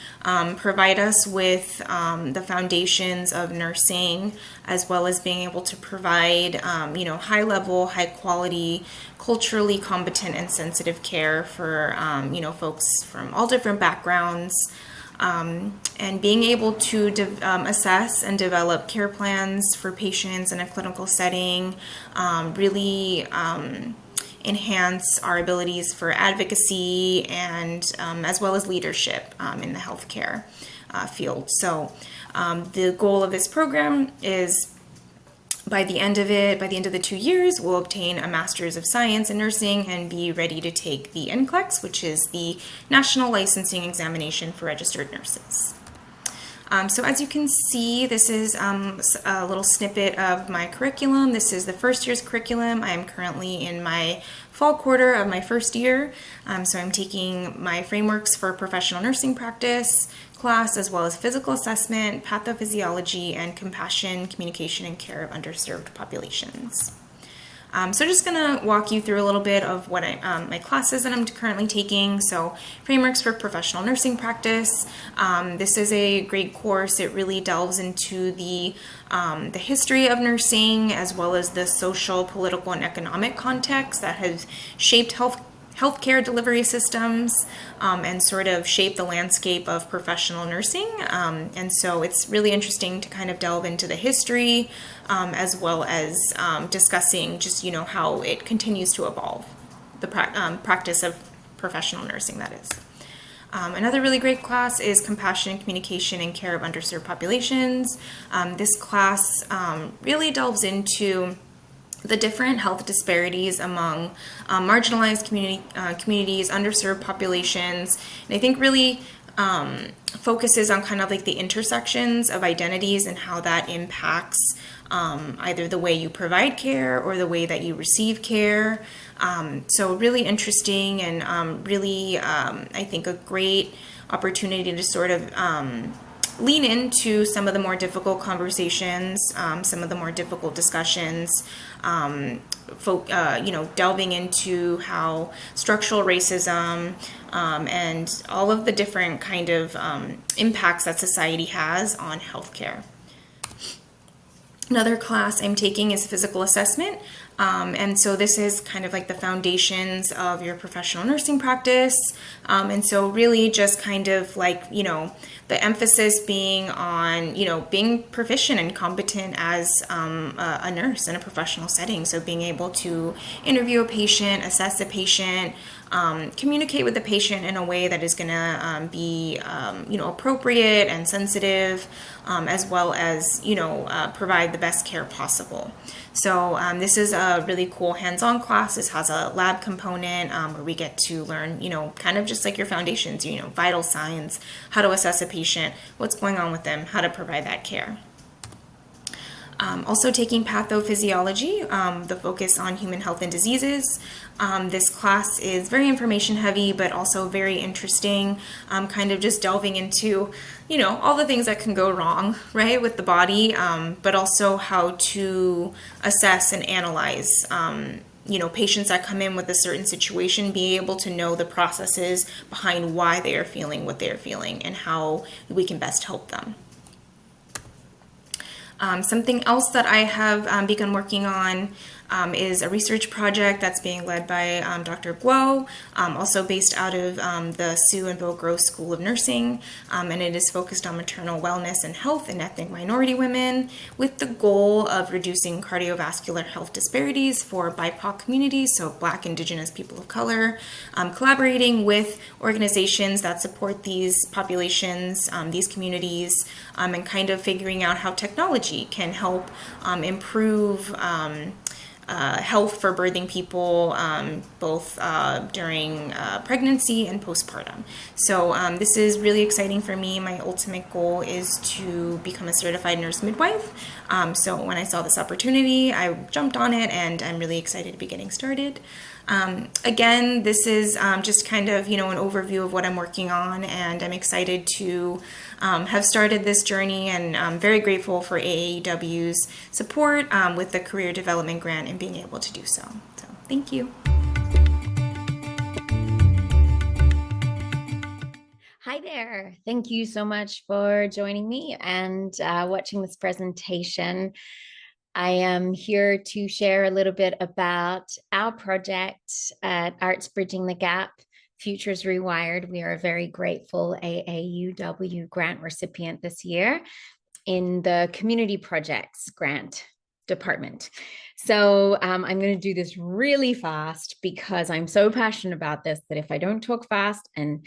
Speaker 6: provide us with the foundations of nursing, as well as being able to provide, high level, high quality, culturally competent and sensitive care for, folks from all different backgrounds. And being able to assess and develop care plans for patients in a clinical setting, really enhance our abilities for advocacy and as well as leadership in the healthcare field. So the goal of this program is by the end of the 2 years, we'll obtain a Master's of Science in Nursing and be ready to take the NCLEX, which is the National Licensing Examination for Registered Nurses. So as you can see, this is a little snippet of my curriculum. This is the first year's curriculum. I am currently in my fall quarter of my first year. So I'm taking my Frameworks for Professional Nursing Practice class, as well as physical assessment, pathophysiology, and compassion, communication, and care of underserved populations. So just gonna walk you through a little bit of what my classes that I'm currently taking. So Frameworks for Professional Nursing Practice. This is a great course. It really delves into the history of nursing, as well as the social, political, and economic context that has shaped healthcare delivery systems and sort of shape the landscape of professional nursing. And so it's really interesting to kind of delve into the history as well as discussing just, how it continues to evolve, the practice of professional nursing, that is. Another really great class is Compassion, Communication, and Care of Underserved Populations. This class really delves into the different health disparities among marginalized communities, underserved populations, and I think really focuses on kind of like the intersections of identities and how that impacts either the way you provide care or the way that you receive care. So really interesting and really, I think, a great opportunity to sort of lean into some of the more difficult conversations, some of the more difficult discussions, delving into how structural racism and all of the different kind of impacts that society has on healthcare. Another class I'm taking is physical assessment. And so this is kind of like the foundations of your professional nursing practice. And so really just kind of like, the emphasis being on, being proficient and competent as a nurse in a professional setting. So being able to interview a patient, assess a patient, communicate with the patient in a way that is going to be, appropriate and sensitive, as well as, provide the best care possible. So this is a really cool hands-on class. This has a lab component where we get to learn, kind of just like your foundations, vital signs, how to assess a patient, what's going on with them, how to provide that care. Also taking pathophysiology, the focus on human health and diseases. This class is very information heavy, but also very interesting, kind of just delving into, all the things that can go wrong, right, with the body, but also how to assess and analyze, patients that come in with a certain situation, be able to know the processes behind why they are feeling what they are feeling and how we can best help them. Something else that I have begun working on is a research project that's being led by Dr. Guo, also based out of the Sioux and Bill Gross School of Nursing, and it is focused on maternal wellness and health in ethnic minority women, with the goal of reducing cardiovascular health disparities for BIPOC communities, so Black, Indigenous, people of color, collaborating with organizations that support these populations, these communities, and kind of figuring out how technology can help improve health for birthing people, both during pregnancy and postpartum. So this is really exciting for me. My ultimate goal is to become a certified nurse midwife. So when I saw this opportunity, I jumped on it, and I'm really excited to be getting started. Again, this is just kind of, an overview of what I'm working on, and I'm excited to have started this journey, and I'm very grateful for AAUW's support with the Career Development Grant and being able to do so. So thank you.
Speaker 7: Hi there. Thank you so much for joining me and watching this presentation. I am here to share a little bit about our project at Arts Bridging the Gap, Futures Rewired. We are a very grateful AAUW grant recipient this year in the Community Projects Grant Department. So I'm going to do this really fast because I'm so passionate about this that if I don't talk fast and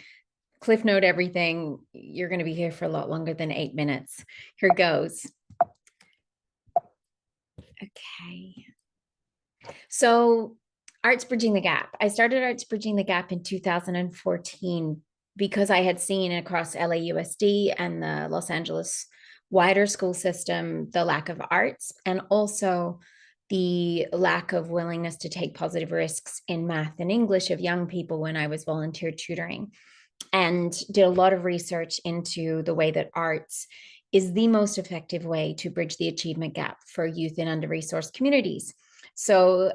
Speaker 7: cliff note everything, you're going to be here for a lot longer than 8 minutes. Here goes. Okay. So Arts Bridging the Gap. I started Arts Bridging the Gap in 2014 because I had seen across LAUSD and the Los Angeles wider school system the lack of arts, and also the lack of willingness to take positive risks in math and English of young people when I was volunteer tutoring, and did a lot of research into the way that arts is the most effective way to bridge the achievement gap for youth in under-resourced communities. So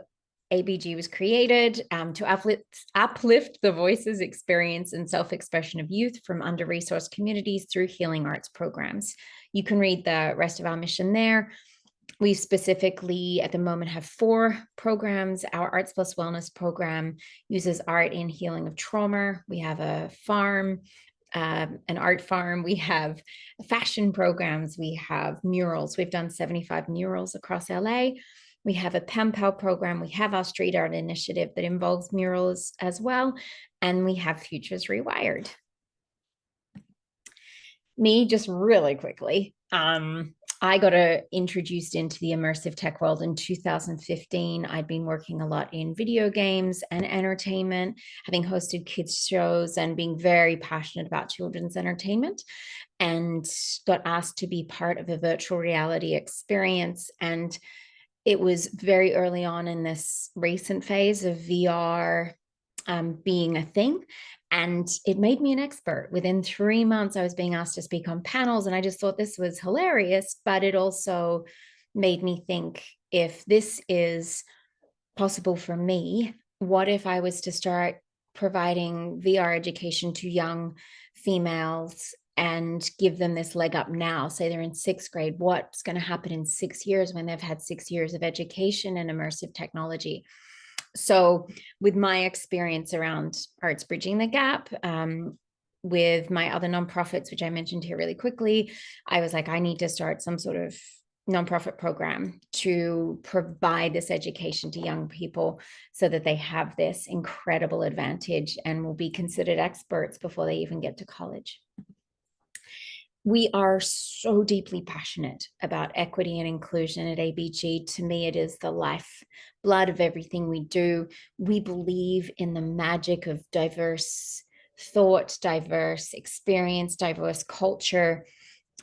Speaker 7: ABG was created to uplift the voices, experience, and self-expression of youth from under-resourced communities through healing arts programs. You can read the rest of our mission there. We specifically, at the moment, have 4 programs. Our Arts Plus Wellness program uses art in healing of trauma. We have a farm, an art farm. We have fashion programs. We have murals. We've done 75 murals across LA. We have a pen pal program. We have our street art initiative that involves murals as well. And we have Futures Rewired. Me, just really quickly, I got introduced into the immersive tech world in 2015. I'd been working a lot in video games and entertainment, having hosted kids shows and being very passionate about children's entertainment, and got asked to be part of a virtual reality experience. And it was very early on in this recent phase of VR being a thing. And it made me an expert. Within 3 months, I was being asked to speak on panels, and I just thought this was hilarious, but it also made me think, if this is possible for me, what if I was to start providing VR education to young females and give them this leg up now? Say they're in 6th grade, what's going to happen in 6 years when they've had 6 years of education in immersive technology? So with my experience around Arts Bridging the Gap, with my other nonprofits, which I mentioned here really quickly, I was like, I need to start some sort of nonprofit program to provide this education to young people so that they have this incredible advantage and will be considered experts before they even get to college. We are so deeply passionate about equity and inclusion at ABG. To me, it is the lifeblood of everything we do. We believe in the magic of diverse thought, diverse experience, diverse culture,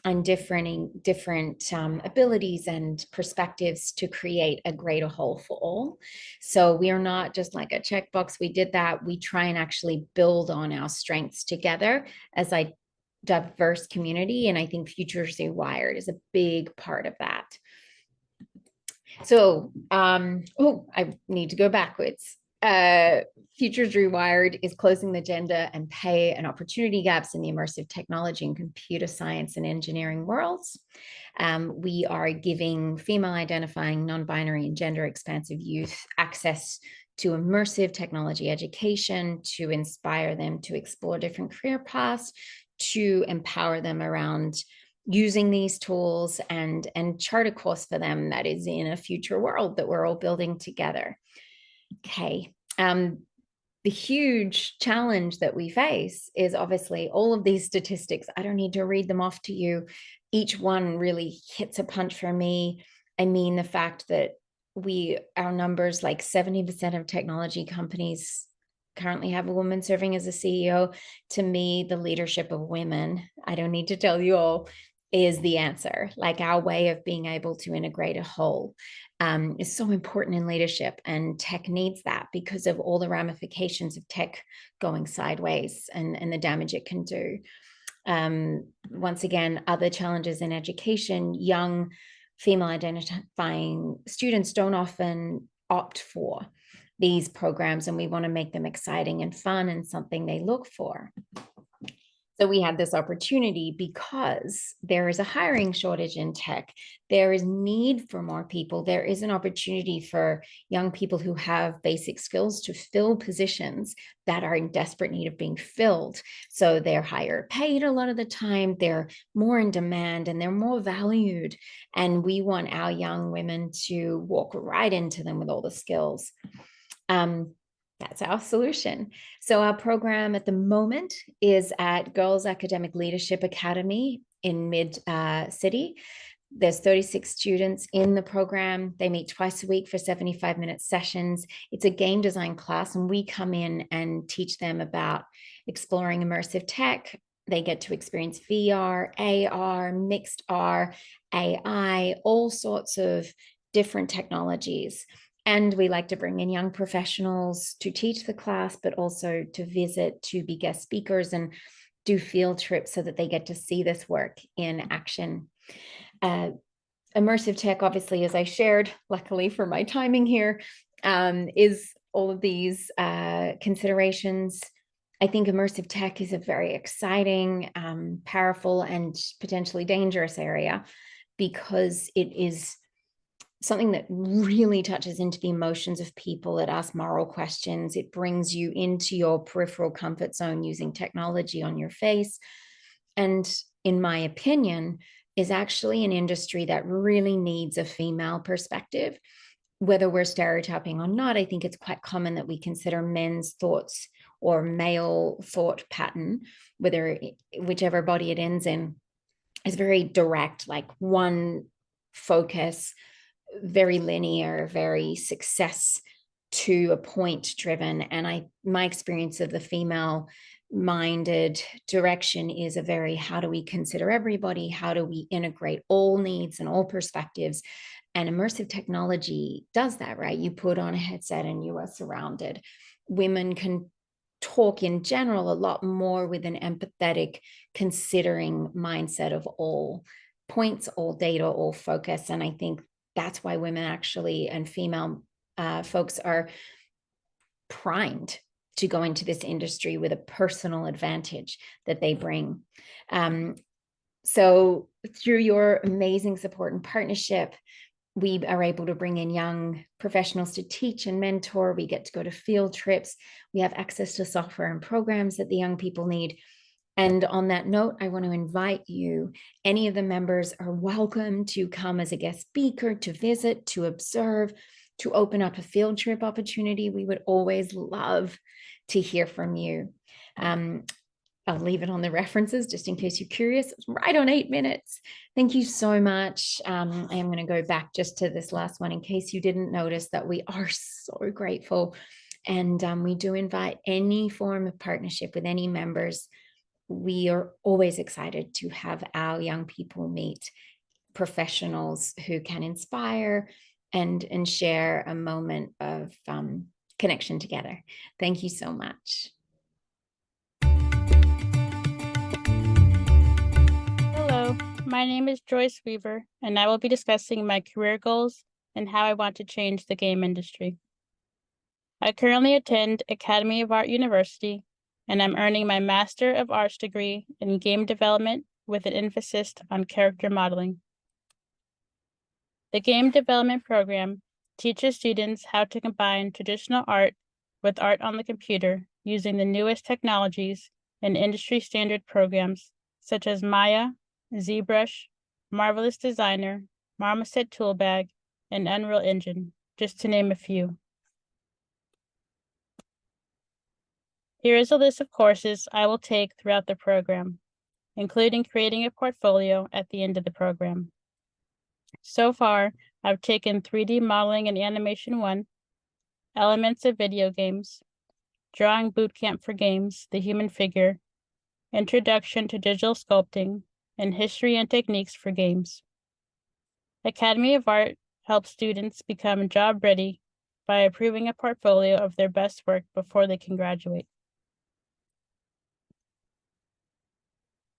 Speaker 7: and different abilities and perspectives to create a greater whole for all. So we are not just like a checkbox. We did that. We try and actually build on our strengths together as a diverse community. And I think Futures Rewired is a big part of that. So, I need to go backwards. Futures Rewired is closing the gender and pay and opportunity gaps in the immersive technology and computer science and engineering worlds. We are giving female identifying, non-binary and gender expansive youth access to immersive technology education, to inspire them to explore different career paths, to empower them around using these tools and chart a course for them that is in a future world that we're all building together. Okay. The huge challenge that we face is obviously all of these statistics. I don't need to read them off to you. Each one really hits a punch for me. I mean, the fact that our numbers, like 70% of technology companies currently have a woman serving as a CEO. To me, the leadership of women, I don't need to tell you all, is the answer. Like, our way of being able to integrate a whole is so important in leadership, and tech needs that because of all the ramifications of tech going sideways and the damage it can do. Once again, other challenges in education, young female identifying students don't often opt for these programs, and we want to make them exciting and fun and something they look for. So we had this opportunity because there is a hiring shortage in tech. There is need for more people. There is an opportunity for young people who have basic skills to fill positions that are in desperate need of being filled. So they're higher paid a lot of the time, they're more in demand, and they're more valued. And we want our young women to walk right into them with all the skills. That's our solution. So our program at the moment is at Girls Academic Leadership Academy in Mid-City. There's 36 students in the program. They meet twice a week for 75-minute sessions. It's a game design class, and we come in and teach them about exploring immersive tech. They get to experience VR, AR, mixed R, AI, all sorts of different technologies. And we like to bring in young professionals to teach the class, but also to visit, to be guest speakers and do field trips so that they get to see this work in action. Immersive tech, obviously, as I shared, luckily for my timing here, is all of these considerations. I think immersive tech is a very exciting, powerful, and potentially dangerous area because it is something that really touches into the emotions of people. It asks moral questions. It brings you into your peripheral comfort zone using technology on your face. And in my opinion, is actually an industry that really needs a female perspective. Whether we're stereotyping or not, I think it's quite common that we consider men's thoughts or male thought pattern, whichever body it ends in, is very direct, like one focus, very linear, very success to a point driven. And my experience of the female minded direction is a very, how do we consider everybody? How do we integrate all needs and all perspectives? And immersive technology does that, right? You put on a headset and you are surrounded. Women can talk in general a lot more with an empathetic, considering mindset of all points, all data, all focus. And I think that's why women actually, and female folks, are primed to go into this industry with a personal advantage that they bring. So through your amazing support and partnership, we are able to bring in young professionals to teach and mentor. We get to go to field trips. We have access to software and programs that the young people need. And on that note, I want to invite you, any of the members are welcome to come as a guest speaker, to visit, to observe, to open up a field trip opportunity. We would always love to hear from you. I'll leave it on the references just in case you're curious. It's right on 8 minutes. Thank you so much. I am going to go back just to this last one in case you didn't notice that we are so grateful. And we do invite any form of partnership with any members. We are always excited to have our young people meet professionals who can inspire and share a moment of connection together. Thank you so much.
Speaker 8: Hello, my name is Joyce Weaver, and I will be discussing my career goals and how I want to change the game industry. I currently attend Academy of Art University, and I'm earning my Master of Arts degree in game development with an emphasis on character modeling. The game development program teaches students how to combine traditional art with art on the computer using the newest technologies and industry standard programs such as Maya, ZBrush, Marvelous Designer, Marmoset Toolbag, and Unreal Engine, just to name a few. Here is a list of courses I will take throughout the program, including creating a portfolio at the end of the program. So far, I've taken 3D Modeling and Animation 1, Elements of Video Games, Drawing Bootcamp for Games, The Human Figure, Introduction to Digital Sculpting, and History and Techniques for Games. Academy of Art helps students become job ready by approving a portfolio of their best work before they can graduate.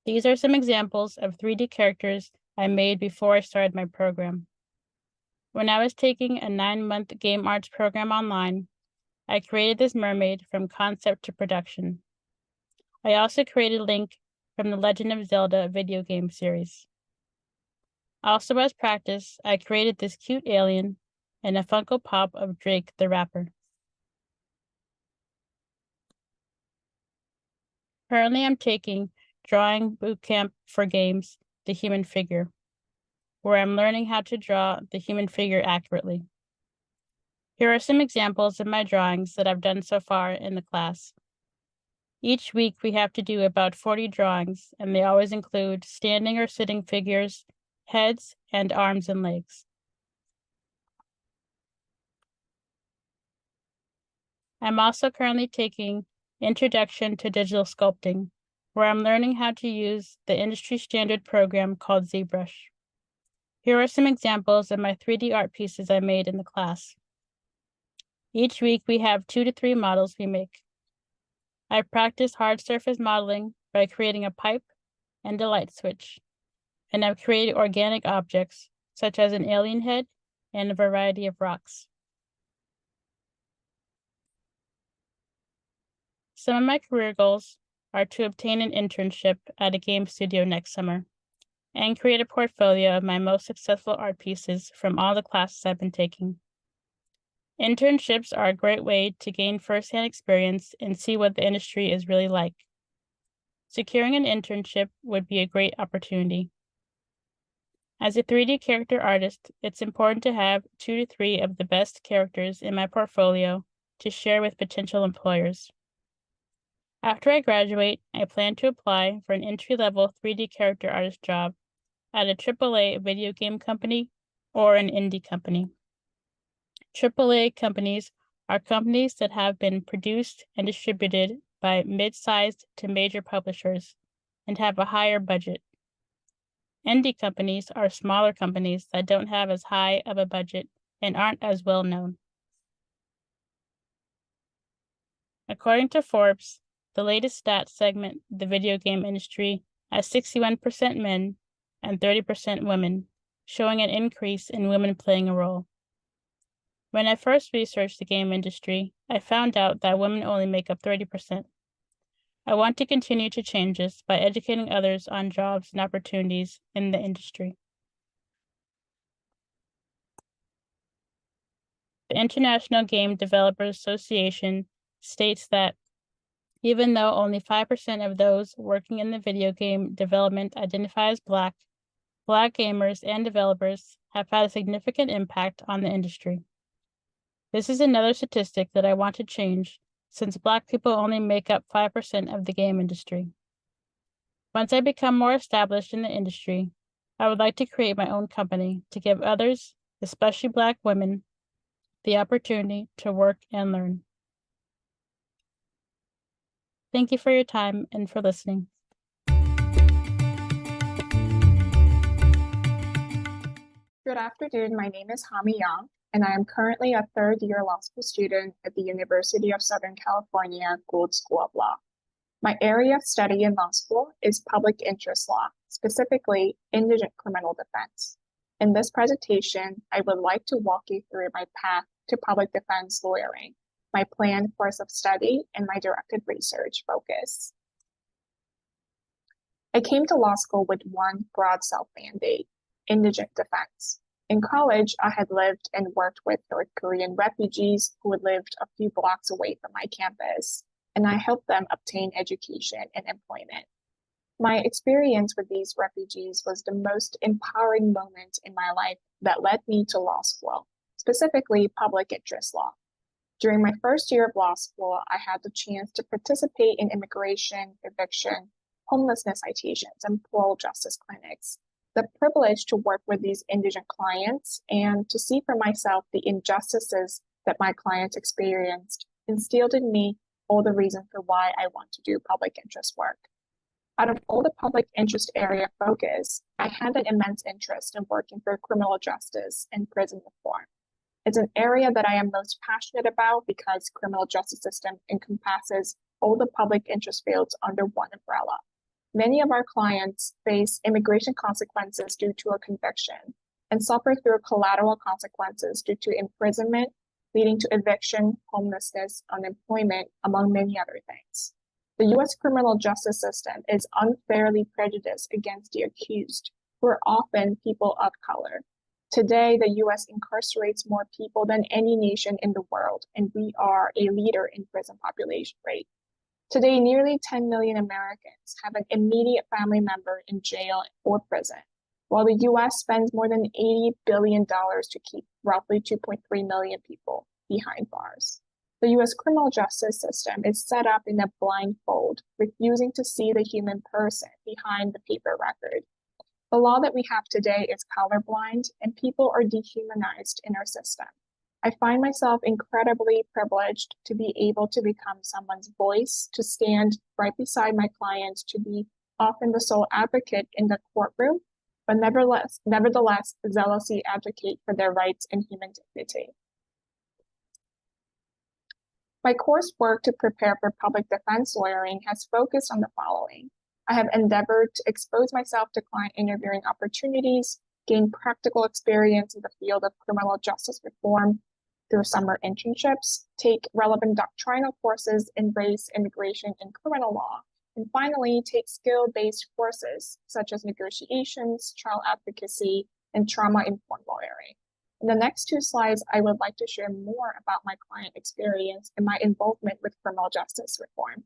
Speaker 8: These are some examples of 3D characters I made before I started my program. When I was taking a 9-month game arts program online, I created this mermaid from concept to production. I also created Link from the Legend of Zelda video game series. Also as practice, I created this cute alien and a Funko Pop of Drake the rapper. Currently, I'm taking Drawing Bootcamp for Games, The Human Figure, where I'm learning how to draw the human figure accurately. Here are some examples of my drawings that I've done so far in the class. Each week we have to do about 40 drawings, and they always include standing or sitting figures, heads, and arms and legs. I'm also currently taking Introduction to Digital Sculpting, where I'm learning how to use the industry standard program called ZBrush. Here are some examples of my 3D art pieces I made in the class. Each week we have 2 to 3 models we make. I practice hard surface modeling by creating a pipe and a light switch, and I've created organic objects such as an alien head and a variety of rocks. Some of my career goals are to obtain an internship at a game studio next summer and create a portfolio of my most successful art pieces from all the classes I've been taking. Internships are a great way to gain firsthand experience and see what the industry is really like. Securing an internship would be a great opportunity. As a 3D character artist, it's important to have 2 to 3 of the best characters in my portfolio to share with potential employers. After I graduate, I plan to apply for an entry-level 3D character artist job at a AAA video game company or an indie company. AAA companies are companies that have been produced and distributed by mid-sized to major publishers and have a higher budget. Indie companies are smaller companies that don't have as high of a budget and aren't as well known. According to Forbes, the latest stats segment the video game industry as 61% men and 30% women, showing an increase in women playing a role. When I first researched the game industry, I found out that women only make up 30%. I want to continue to change this by educating others on jobs and opportunities in the industry. The International Game Developers Association states that even though only 5% of those working in the video game development identify as Black gamers and developers have had a significant impact on the industry. This is another statistic that I want to change, since Black people only make up 5% of the game industry. Once I become more established in the industry, I would like to create my own company to give others, especially Black women, the opportunity to work and learn. Thank you for your time and for listening.
Speaker 9: Good afternoon. My name is Hamee Yong, and I am currently a third-year law school student at the University of Southern California Gould School of Law. My area of study in law school is public interest law, specifically indigent criminal defense. In this presentation, I would like to walk you through my path to public defense lawyering my planned course of study, and my directed research focus. I came to law school with one broad self-mandate: indigent defense. In college, I had lived and worked with North Korean refugees who had lived a few blocks away from my campus, and I helped them obtain education and employment. My experience with these refugees was the most empowering moment in my life that led me to law school, specifically public interest law. During my first year of law school, I had the chance to participate in immigration, eviction, homelessness citations, and parole justice clinics. The privilege to work with these indigent clients and to see for myself the injustices that my clients experienced instilled in me all the reason for why I want to do public interest work. Out of all the public interest area focus, I had an immense interest in working for criminal justice and prison reform. It's an area that I am most passionate about because criminal justice system encompasses all the public interest fields under one umbrella. Many of our clients face immigration consequences due to a conviction and suffer through collateral consequences due to imprisonment, leading to eviction, homelessness, unemployment, among many other things. The U.S. criminal justice system is unfairly prejudiced against the accused, who are often people of color. Today, the U.S. incarcerates more people than any nation in the world, and we are a leader in prison population rate. Today, nearly 10 million Americans have an immediate family member in jail or prison, while the U.S. spends more than $80 billion to keep roughly 2.3 million people behind bars. The U.S. criminal justice system is set up in a blindfold, refusing to see the human person behind the paper record. The law that we have today is colorblind, and people are dehumanized in our system. I find myself incredibly privileged to be able to become someone's voice, to stand right beside my clients, to be often the sole advocate in the courtroom, but nevertheless, zealously advocate for their rights and human dignity. My coursework to prepare for public defense lawyering has focused on the following. I have endeavored to expose myself to client interviewing opportunities, gain practical experience in the field of criminal justice reform through summer internships, take relevant doctrinal courses in race, immigration, and criminal law, and finally take skill-based courses such as negotiations, child advocacy, and trauma-informed lawyering. In the next two slides, I would like to share more about my client experience and my involvement with criminal justice reform.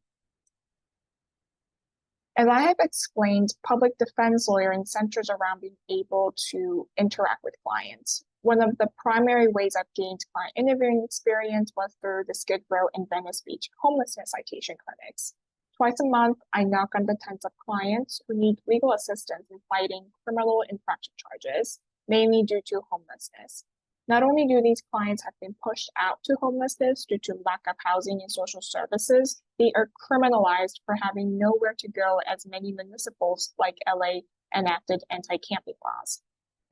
Speaker 9: As I have explained, public defense lawyering centers around being able to interact with clients. One of the primary ways I've gained client interviewing experience was through the Skid Row and Venice Beach homelessness citation clinics. Twice a month, I knock on the tents of clients who need legal assistance in fighting criminal infraction charges, mainly due to homelessness. Not only do these clients have been pushed out to homelessness due to lack of housing and social services, they are criminalized for having nowhere to go, as many municipals like LA enacted anti-camping laws.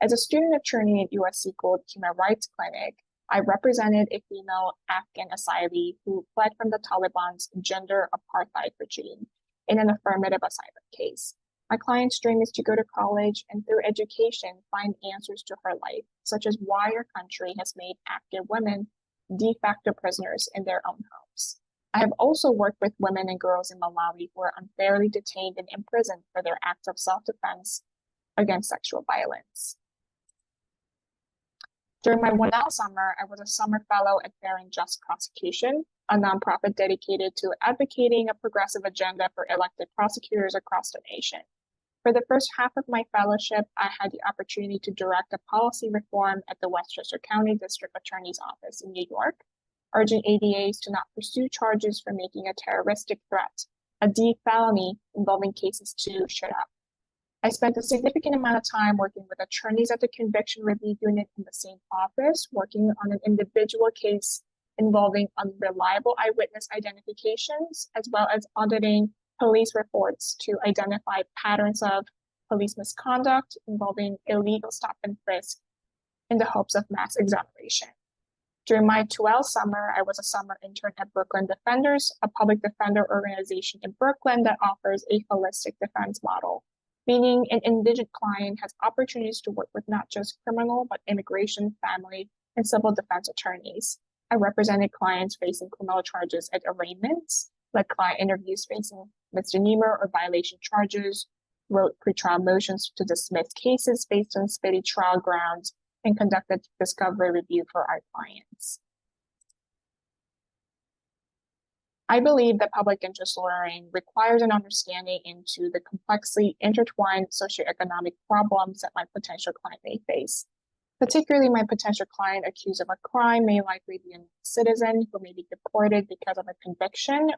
Speaker 9: As a student attorney at USC Gold Human Rights Clinic, I represented a female Afghan asylee who fled from the Taliban's gender apartheid regime in an affirmative asylum case. My client's dream is to go to college and through education find answers to her life, such as why our country has made Afghan women de facto prisoners in their own homes. I have also worked with women and girls in Malawi who are unfairly detained and imprisoned for their acts of self-defense against sexual violence. During my 1L summer, I was a summer fellow at Fair and Just Prosecution, a nonprofit dedicated to advocating a progressive agenda for elected prosecutors across the nation. For the first half of my fellowship, I had the opportunity to direct a policy reform at the Westchester County District Attorney's Office in New York, urging ADAs to not pursue charges for making a terroristic threat, a D felony involving cases to shut up. I spent a significant amount of time working with attorneys at the Conviction Review Unit in the same office, working on an individual case involving unreliable eyewitness identifications, as well as auditing police reports to identify patterns of police misconduct involving illegal stop and frisk in the hopes of mass exoneration. During my 2L summer, I was a summer intern at Brooklyn Defenders, a public defender organization in Brooklyn that offers a holistic defense model, meaning an indigent client has opportunities to work with not just criminal, but immigration, family, and civil defense attorneys. I represented clients facing criminal charges at arraignments, led client interviews facing misdemeanor or violation charges, wrote pretrial motions to dismiss cases based on speedy trial grounds, and conducted discovery review for our clients. I believe that public interest lawyering requires an understanding into the complexly intertwined socioeconomic problems that my potential client may face. Particularly, my potential client accused of a crime may likely be a citizen who may be deported because of a conviction,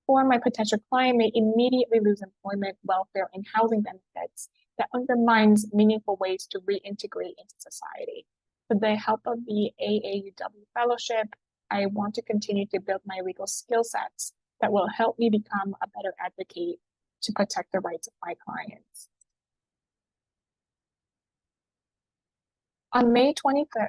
Speaker 9: or my potential client may immediately lose employment, welfare, and housing benefits that undermines meaningful ways to reintegrate into society. With the help of the AAUW Fellowship, I want to continue to build my legal skill sets that will help me become a better advocate to protect the rights of my clients. On May 25,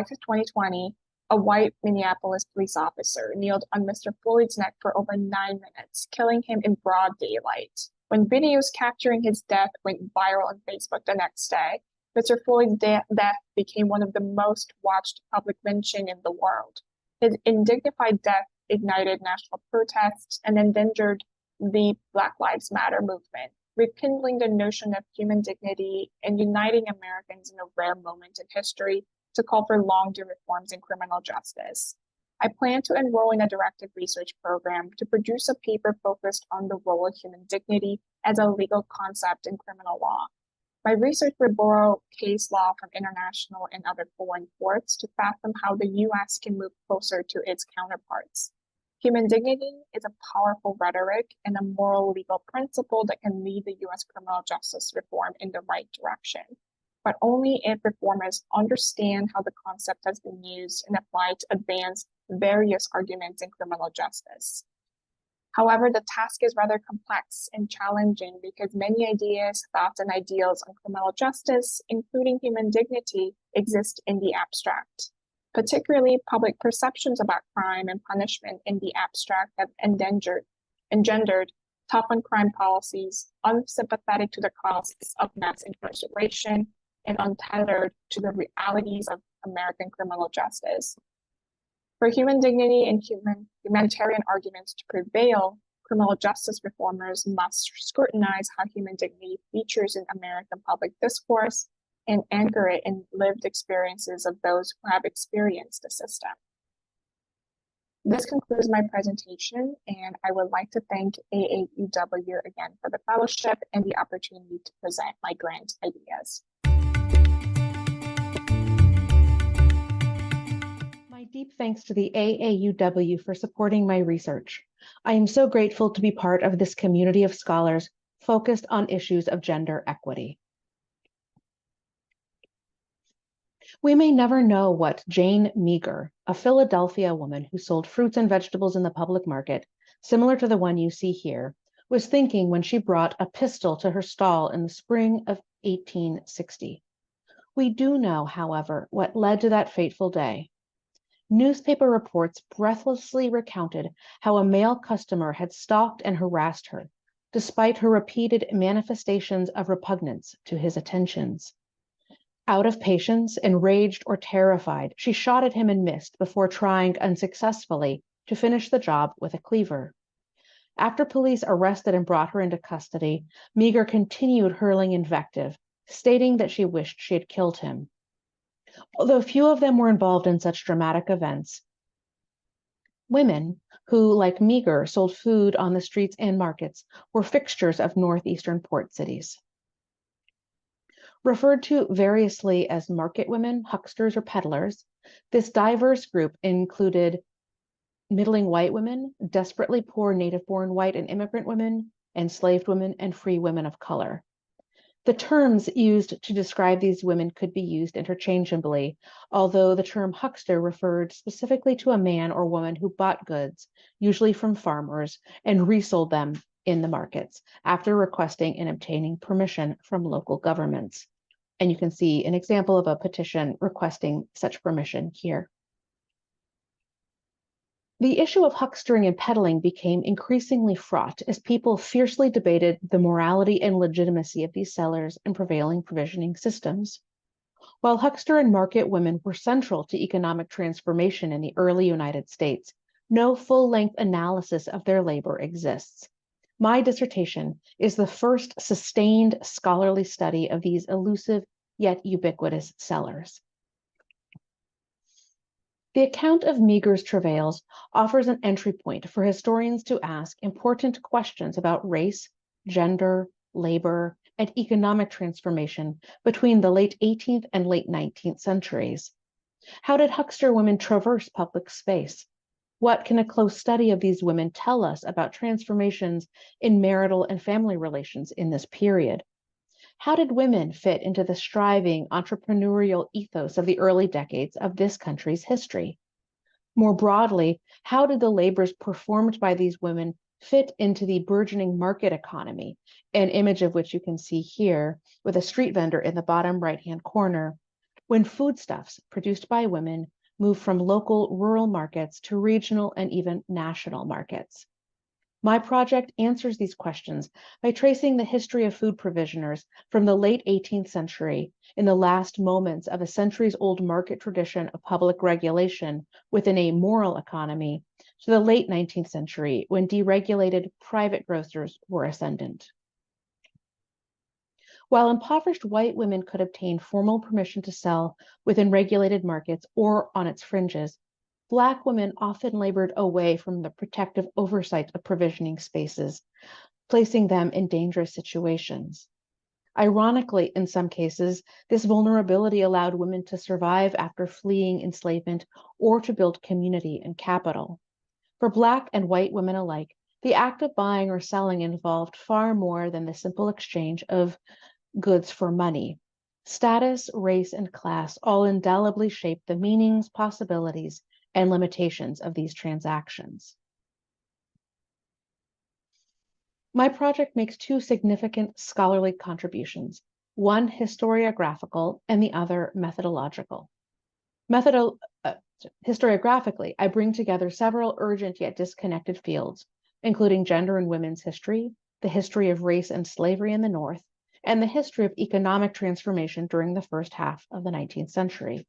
Speaker 9: 2020, a white Minneapolis police officer kneeled on Mr. Floyd's neck for over 9 minutes, killing him in broad daylight. When videos capturing his death went viral on Facebook the next day, Mr. Floyd's death became one of the most watched public lynching in the world. His undignified death ignited national protests and endangered the Black Lives Matter movement, rekindling the notion of human dignity and uniting Americans in a rare moment in history to call for long-due reforms in criminal justice. I plan to enroll in a directed research program to produce a paper focused on the role of human dignity as a legal concept in criminal law. My research will borrow case law from international and other foreign courts to fathom how the U.S. can move closer to its counterparts. Human dignity is a powerful rhetoric and a moral legal principle that can lead the U.S. criminal justice reform in the right direction, but only if reformers understand how the concept has been used and applied to advance various arguments in criminal justice. However, the task is rather complex and challenging because many ideas, thoughts, and ideals on criminal justice, including human dignity, exist in the abstract. Particularly, public perceptions about crime and punishment in the abstract have engendered tough on crime policies, unsympathetic to the costs of mass incarceration, and untethered to the realities of American criminal justice. For human dignity and humanitarian arguments to prevail, criminal justice reformers must scrutinize how human dignity features in American public discourse and anchor it in lived experiences of those who have experienced the system. This concludes my presentation, and I would like to thank AAUW again for the fellowship and the opportunity to present my grant ideas.
Speaker 10: My deep thanks to the AAUW for supporting my research. I am so grateful to be part of this community of scholars focused on issues of gender equity. We may never know what Jane Meager, a Philadelphia woman who sold fruits and vegetables in the public market, similar to the one you see here, was thinking when she brought a pistol to her stall in the spring of 1860. We do know, however, what led to that fateful day. Newspaper reports breathlessly recounted how a male customer had stalked and harassed her, despite her repeated manifestations of repugnance to his attentions. Out of patience, enraged or terrified, she shot at him and missed before trying unsuccessfully to finish the job with a cleaver. After police arrested and brought her into custody, Meager continued hurling invective, stating that she wished she had killed him. Although few of them were involved in such dramatic events, women who, like Meager, sold food on the streets and markets were fixtures of northeastern port cities. Referred to variously as market women, hucksters, or peddlers, this diverse group included middling white women, desperately poor native-born white and immigrant women, enslaved women, and free women of color. The terms used to describe these women could be used interchangeably, although the term huckster referred specifically to a man or woman who bought goods, usually from farmers, and resold them in the markets after requesting and obtaining permission from local governments. And you can see an example of a petition requesting such permission here. The issue of huckstering and peddling became increasingly fraught as people fiercely debated the morality and legitimacy of these sellers and prevailing provisioning systems. While huckster and market women were central to economic transformation in the early United States, no full-length analysis of their labor exists. My dissertation is the first sustained scholarly study of these elusive yet ubiquitous sellers. The account of Meagher's travails offers an entry point for historians to ask important questions about race, gender, labor, and economic transformation between the late 18th and late 19th centuries. How did huckster women traverse public space? What can a close study of these women tell us about transformations in marital and family relations in this period? How did women fit into the striving entrepreneurial ethos of the early decades of this country's history? More broadly, how did the labors performed by these women fit into the burgeoning market economy, an image of which you can see here with a street vendor in the bottom right-hand corner, when foodstuffs produced by women moved from local rural markets to regional and even national markets? My project answers these questions by tracing the history of food provisioners from the late 18th century, in the last moments of a centuries-old market tradition of public regulation within a moral economy, to the late 19th century, when deregulated private grocers were ascendant. While impoverished white women could obtain formal permission to sell within regulated markets or on its fringes, Black women often labored away from the protective oversight of provisioning spaces, placing them in dangerous situations. Ironically, in some cases, this vulnerability allowed women to survive after fleeing enslavement or to build community and capital. For Black and white women alike, the act of buying or selling involved far more than the simple exchange of goods for money. Status, race, and class all indelibly shaped the meanings, possibilities, and limitations of these transactions. My project makes two significant scholarly contributions, one historiographical and the other methodological. Historiographically, I bring together several urgent yet disconnected fields, including gender and women's history, the history of race and slavery in the North, and the history of economic transformation during the first half of the 19th century.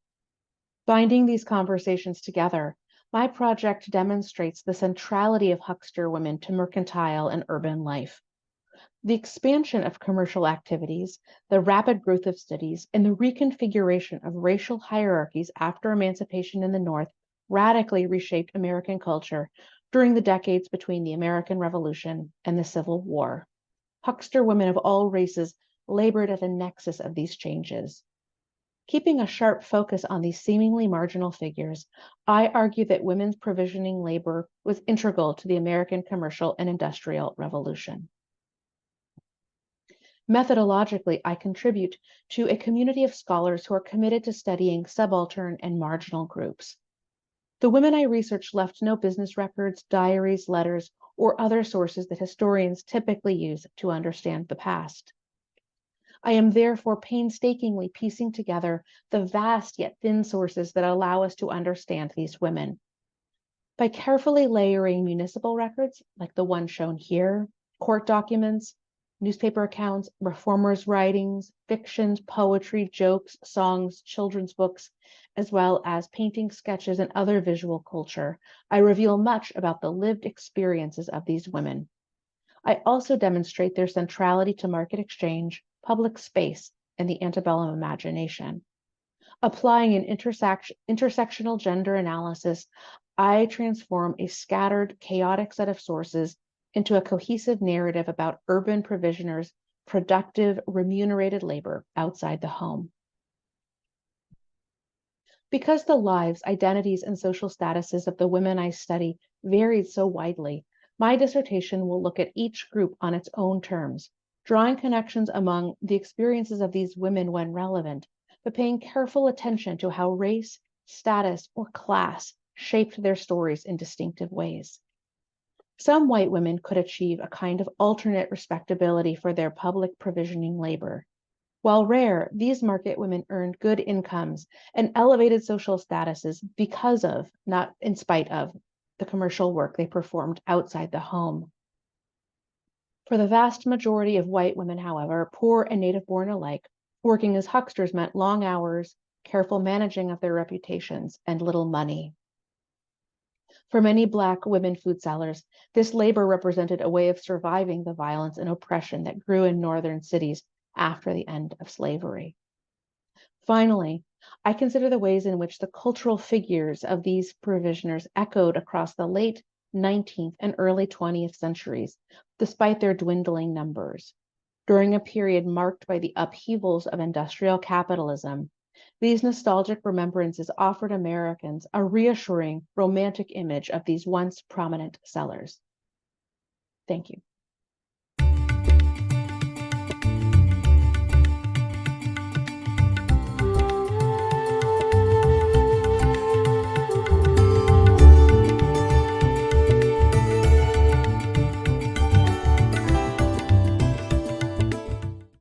Speaker 10: Binding these conversations together, my project demonstrates the centrality of huckster women to mercantile and urban life. The expansion of commercial activities, the rapid growth of cities, and the reconfiguration of racial hierarchies after emancipation in the North radically reshaped American culture during the decades between the American Revolution and the Civil War. Huckster women of all races labored at the nexus of these changes. Keeping a sharp focus on these seemingly marginal figures, I argue that women's provisioning labor was integral to the American commercial and industrial revolution. Methodologically, I contribute to a community of scholars who are committed to studying subaltern and marginal groups. The women I researched left no business records, diaries, letters, or other sources that historians typically use to understand the past. I am therefore painstakingly piecing together the vast yet thin sources that allow us to understand these women. By carefully layering municipal records, like the one shown here, court documents, newspaper accounts, reformers' writings, fictions, poetry, jokes, songs, children's books, as well as paintings, sketches, and other visual culture, I reveal much about the lived experiences of these women. I also demonstrate their centrality to market exchange, public space, and the antebellum imagination. Applying an intersectional gender analysis, I transform a scattered, chaotic set of sources into a cohesive narrative about urban provisioners' productive, remunerated labor outside the home. Because the lives, identities, and social statuses of the women I study varied so widely, my dissertation will look at each group on its own terms, drawing connections among the experiences of these women when relevant, but paying careful attention to how race, status, or class shaped their stories in distinctive ways. Some white women could achieve a kind of alternate respectability for their public provisioning labor. While rare, these market women earned good incomes and elevated social statuses because of, not in spite of, the commercial work they performed outside the home. For the vast majority of white women, however, poor and native-born alike, Working as hucksters meant long hours, careful managing of their reputations, and little money. For many Black women food sellers, this labor represented a way of surviving the violence and oppression that grew in northern cities after the end of slavery. Finally, I consider the ways in which the cultural figures of these provisioners echoed across the late 19th and early 20th centuries, despite their dwindling numbers. During a period marked by the upheavals of industrial capitalism, these nostalgic remembrances offered Americans a reassuring, romantic image of these once prominent sellers. Thank you.